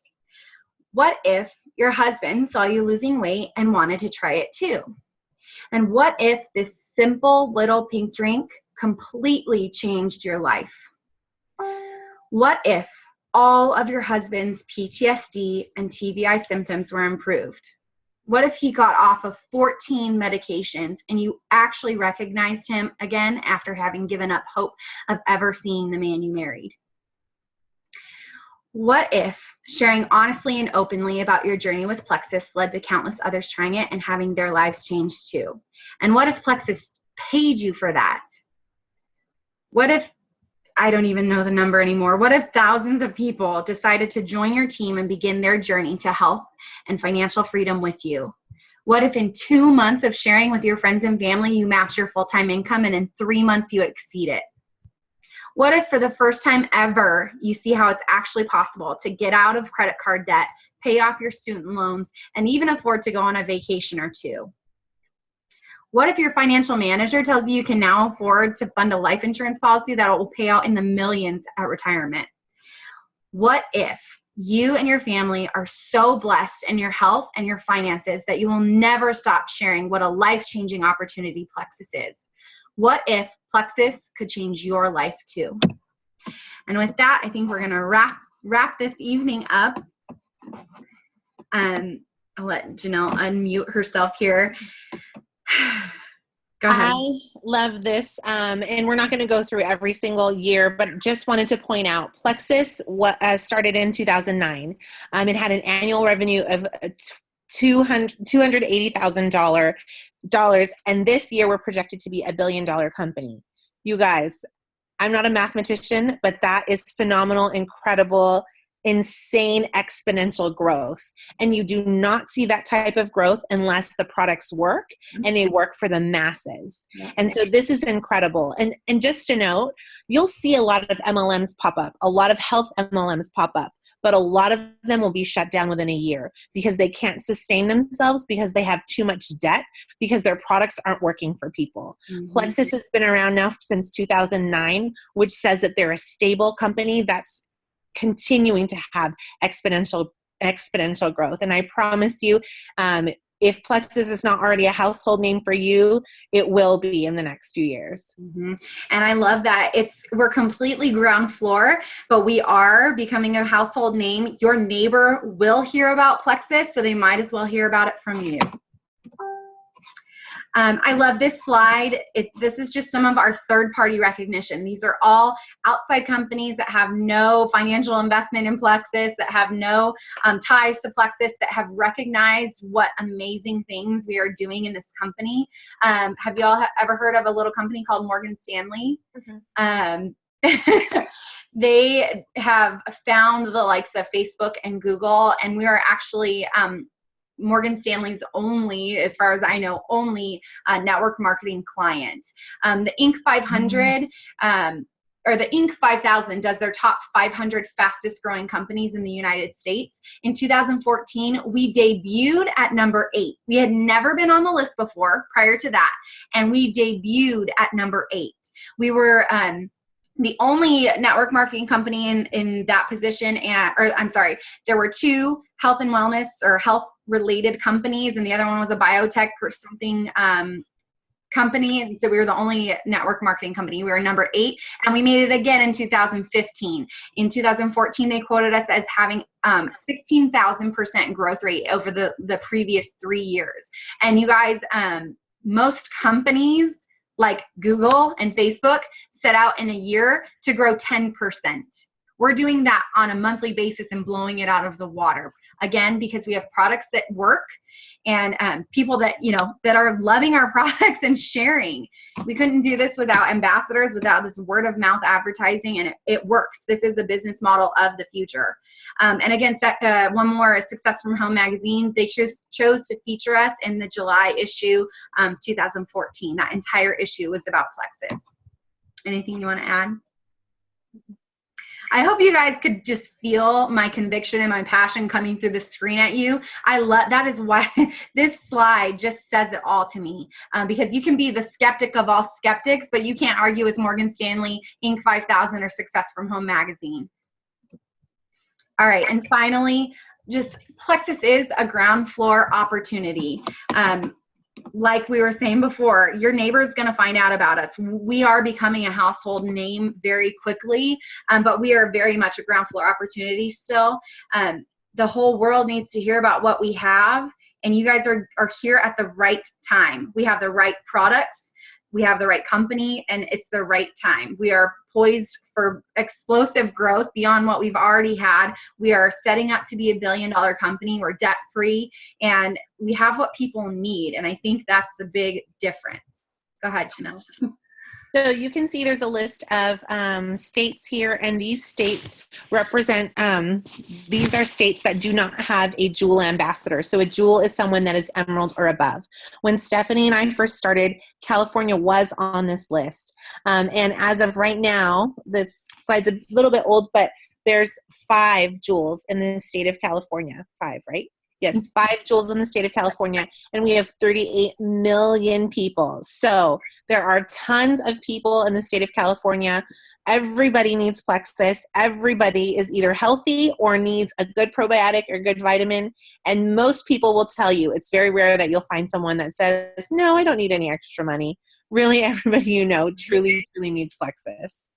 B: What if your husband saw you losing weight and wanted to try it too? And what if this simple little pink drink completely changed your life? What if all of your husband's PTSD and TBI symptoms were improved? What if he got off of 14 medications and you actually recognized him again after having given up hope of ever seeing the man you married? What if sharing honestly and openly about your journey with Plexus led to countless others trying it and having their lives changed too? And what if Plexus paid you for that? What if, I don't even know the number anymore, what if thousands of people decided to join your team and begin their journey to health and financial freedom with you? What if in 2 months of sharing with your friends and family, you match your full-time income and in 3 months you exceed it? What if for the first time ever, you see how it's actually possible to get out of credit card debt, pay off your student loans, and even afford to go on a vacation or two? What if your financial manager tells you you can now afford to fund a life insurance policy that will pay out in the millions at retirement? What if you and your family are so blessed in your health and your finances that you will never stop sharing what a life-changing opportunity Plexus is? What if Plexus could change your life too? And with that, I think we're going to wrap this evening up. I'll let Janelle unmute herself here. Go ahead.
A: I love this, and we're not going to go through every single year, but just wanted to point out Plexus started in 2009. It had an annual revenue of $280,000, and this year we're projected to be $1 billion company. You guys, I'm not a mathematician, but that is phenomenal, incredible, insane exponential growth. And you do not see that type of growth unless the products work and they work for the masses. Yeah. And so this is incredible. And just to note, you'll see a lot of MLMs pop up, a lot of health MLMs pop up, but a lot of them will be shut down within a year because they can't sustain themselves because they have too much debt because their products aren't working for people. Mm-hmm. Plexus has been around now since 2009, which says that they're a stable company that's continuing to have exponential growth. And I promise you, if Plexus is not already a household name for you, it will be in the next few years.
B: Mm-hmm. And I love that we're completely ground floor, but we are becoming a household name. Your neighbor will hear about Plexus, so they might as well hear about it from you. I love this slide. This is just some of our third-party recognition. These are all outside companies that have no financial investment in Plexus, that have no ties to Plexus, that have recognized what amazing things we are doing in this company. Have you all ever heard of a little company called Morgan Stanley? Mm-hmm. They have found the likes of Facebook and Google, and we are actually Morgan Stanley's only, as far as I know, only network marketing client. The Inc. 500 or the Inc. 5000 does their top 500 fastest growing companies in the United States. In 2014, we debuted at number 8. We had never been on the list before prior to that, and we debuted at number 8. We were the only network marketing company in that position, there were 2 health and wellness or health related companies, and the other one was a biotech or something company. And so we were the only network marketing company. We were number 8, and we made it again in 2015. In 2014, they quoted us as having 16,000% growth rate over the previous 3 years. And you guys, most companies like Google and Facebook set out in a year to grow 10%. We're doing that on a monthly basis and blowing it out of the water. Again, because we have products that work and people that, that are loving our products and sharing. We couldn't do this without ambassadors, without this word of mouth advertising, and it works. This is the business model of the future. And again, one more, Success from Home magazine. They chose to feature us in the July issue, 2014. That entire issue was about Plexus. Anything you want to add? I hope you guys could just feel my conviction and my passion coming through the screen at you. That is why this slide just says it all to me, because you can be the skeptic of all skeptics, but you can't argue with Morgan Stanley, Inc. 5000, or Success from Home magazine. All right, and finally, just Plexus is a ground floor opportunity. Like we were saying before, your neighbor is going to find out about us. We are becoming a household name very quickly, but we are very much a ground floor opportunity still. The whole world needs to hear about what we have, and you guys are here at the right time. We have the right products, we have the right company, and it's the right time. We are poised for explosive growth beyond what we've already had. We are setting up to be $1 billion company. We're debt free, and we have what people need. And I think that's the big difference. Go ahead, Janelle.
A: So you can see there's a list of states here, and these states represent, these are states that do not have a jewel ambassador. So a jewel is someone that is emerald or above. When Stephanie and I first started, California was on this list. And as of right now, this slide's a little bit old, but there's 5 jewels in the state of California. 5, right? Yes, 5 jewels in the state of California, and we have 38 million people. So there are tons of people in the state of California. Everybody needs Plexus. Everybody is either healthy or needs a good probiotic or good vitamin. And most people will tell you, it's very rare that you'll find someone that says, no, I don't need any extra money. Really, everybody you know truly needs Plexus.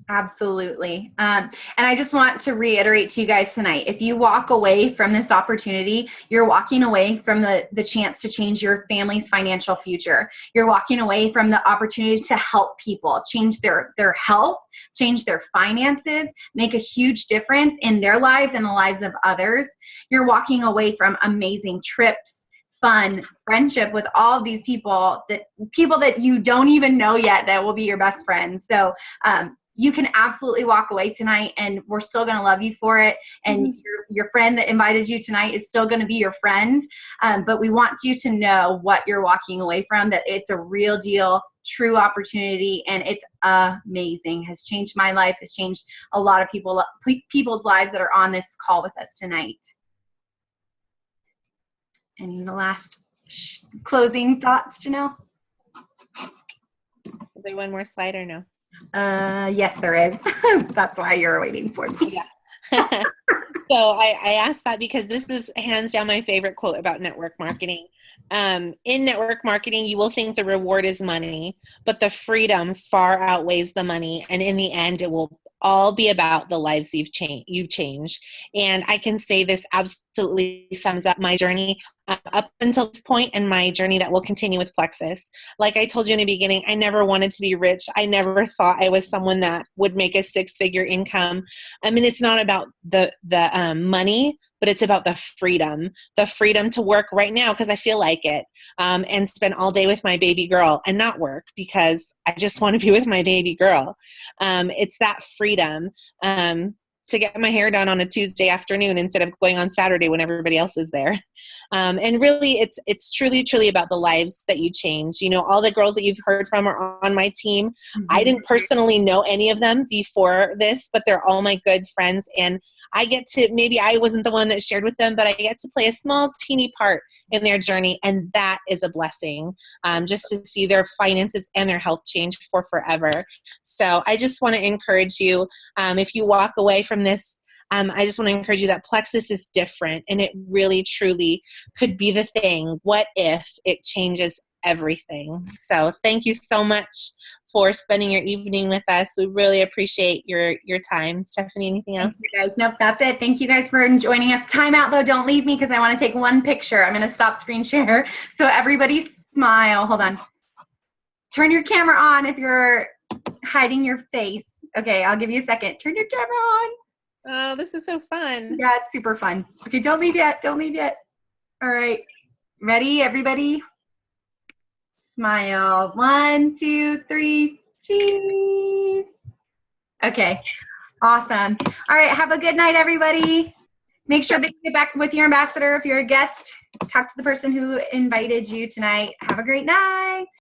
B: Absolutely. And I just want to reiterate to you guys tonight, if you walk away from this opportunity, you're walking away from the chance to change your family's financial future. You're walking away from the opportunity to help people change their health, change their finances, make a huge difference in their lives and the lives of others. You're walking away from amazing trips, fun, friendship with all of these people that you don't even know yet that will be your best friends. So, you can absolutely walk away tonight, and we're still going to love you for it. And your friend that invited you tonight is still going to be your friend. But we want you to know what you're walking away from, that it's a real deal, true opportunity, and it's amazing. Has changed my life, has changed a lot of people's lives that are on this call with us tonight. Any last closing thoughts, Janelle?
A: Is there one more slide or no?
B: Yes, there is. That's why you're waiting for me.
A: Yeah. So I asked that because this is hands down my favorite quote about network marketing. In network marketing, you will think the reward is money, but the freedom far outweighs the money. And in the end, it will all be about the lives you change. And I can say this absolutely sums up my journey. up until this point in my journey that will continue with Plexus. Like I told you in the beginning, I never wanted to be rich. I never thought I was someone that would make a 6-figure income. I mean, it's not about the money, but it's about the freedom to work right now because I feel like it, and spend all day with my baby girl and not work because I just want to be with my baby girl. It's that freedom. To get my hair done on a Tuesday afternoon instead of going on Saturday when everybody else is there. And really, it's truly about the lives that you change. You know, all the girls that you've heard from are on my team. Mm-hmm. I didn't personally know any of them before this, but they're all my good friends. And I get to, maybe I wasn't the one that shared with them, but I get to play a small, teeny part in their journey. And that is a blessing, just to see their finances and their health change for forever. So I just want to encourage you, if you walk away from this, I just want to encourage you that Plexus is different, and it really, truly could be the thing. What if it changes everything? So thank you so much for spending your evening with us. We really appreciate your time. Stephanie, anything else?
B: Thank you guys. Nope, that's it. Thank you guys for joining us. Time out, though. Don't leave me because I want to take one picture. I'm going to stop screen share. So everybody smile. Hold on. Turn your camera on if you're hiding your face. Okay, I'll give you a second. Turn your camera on.
A: Oh, this is so fun.
B: Yeah, it's super fun. Okay, don't leave yet. Don't leave yet. All right. Ready, everybody? Smile. 1, 2, 3. Cheese. Okay. Awesome. All right. Have a good night, everybody. Make sure that you get back with your ambassador if you're a guest. Talk to the person who invited you tonight. Have a great night.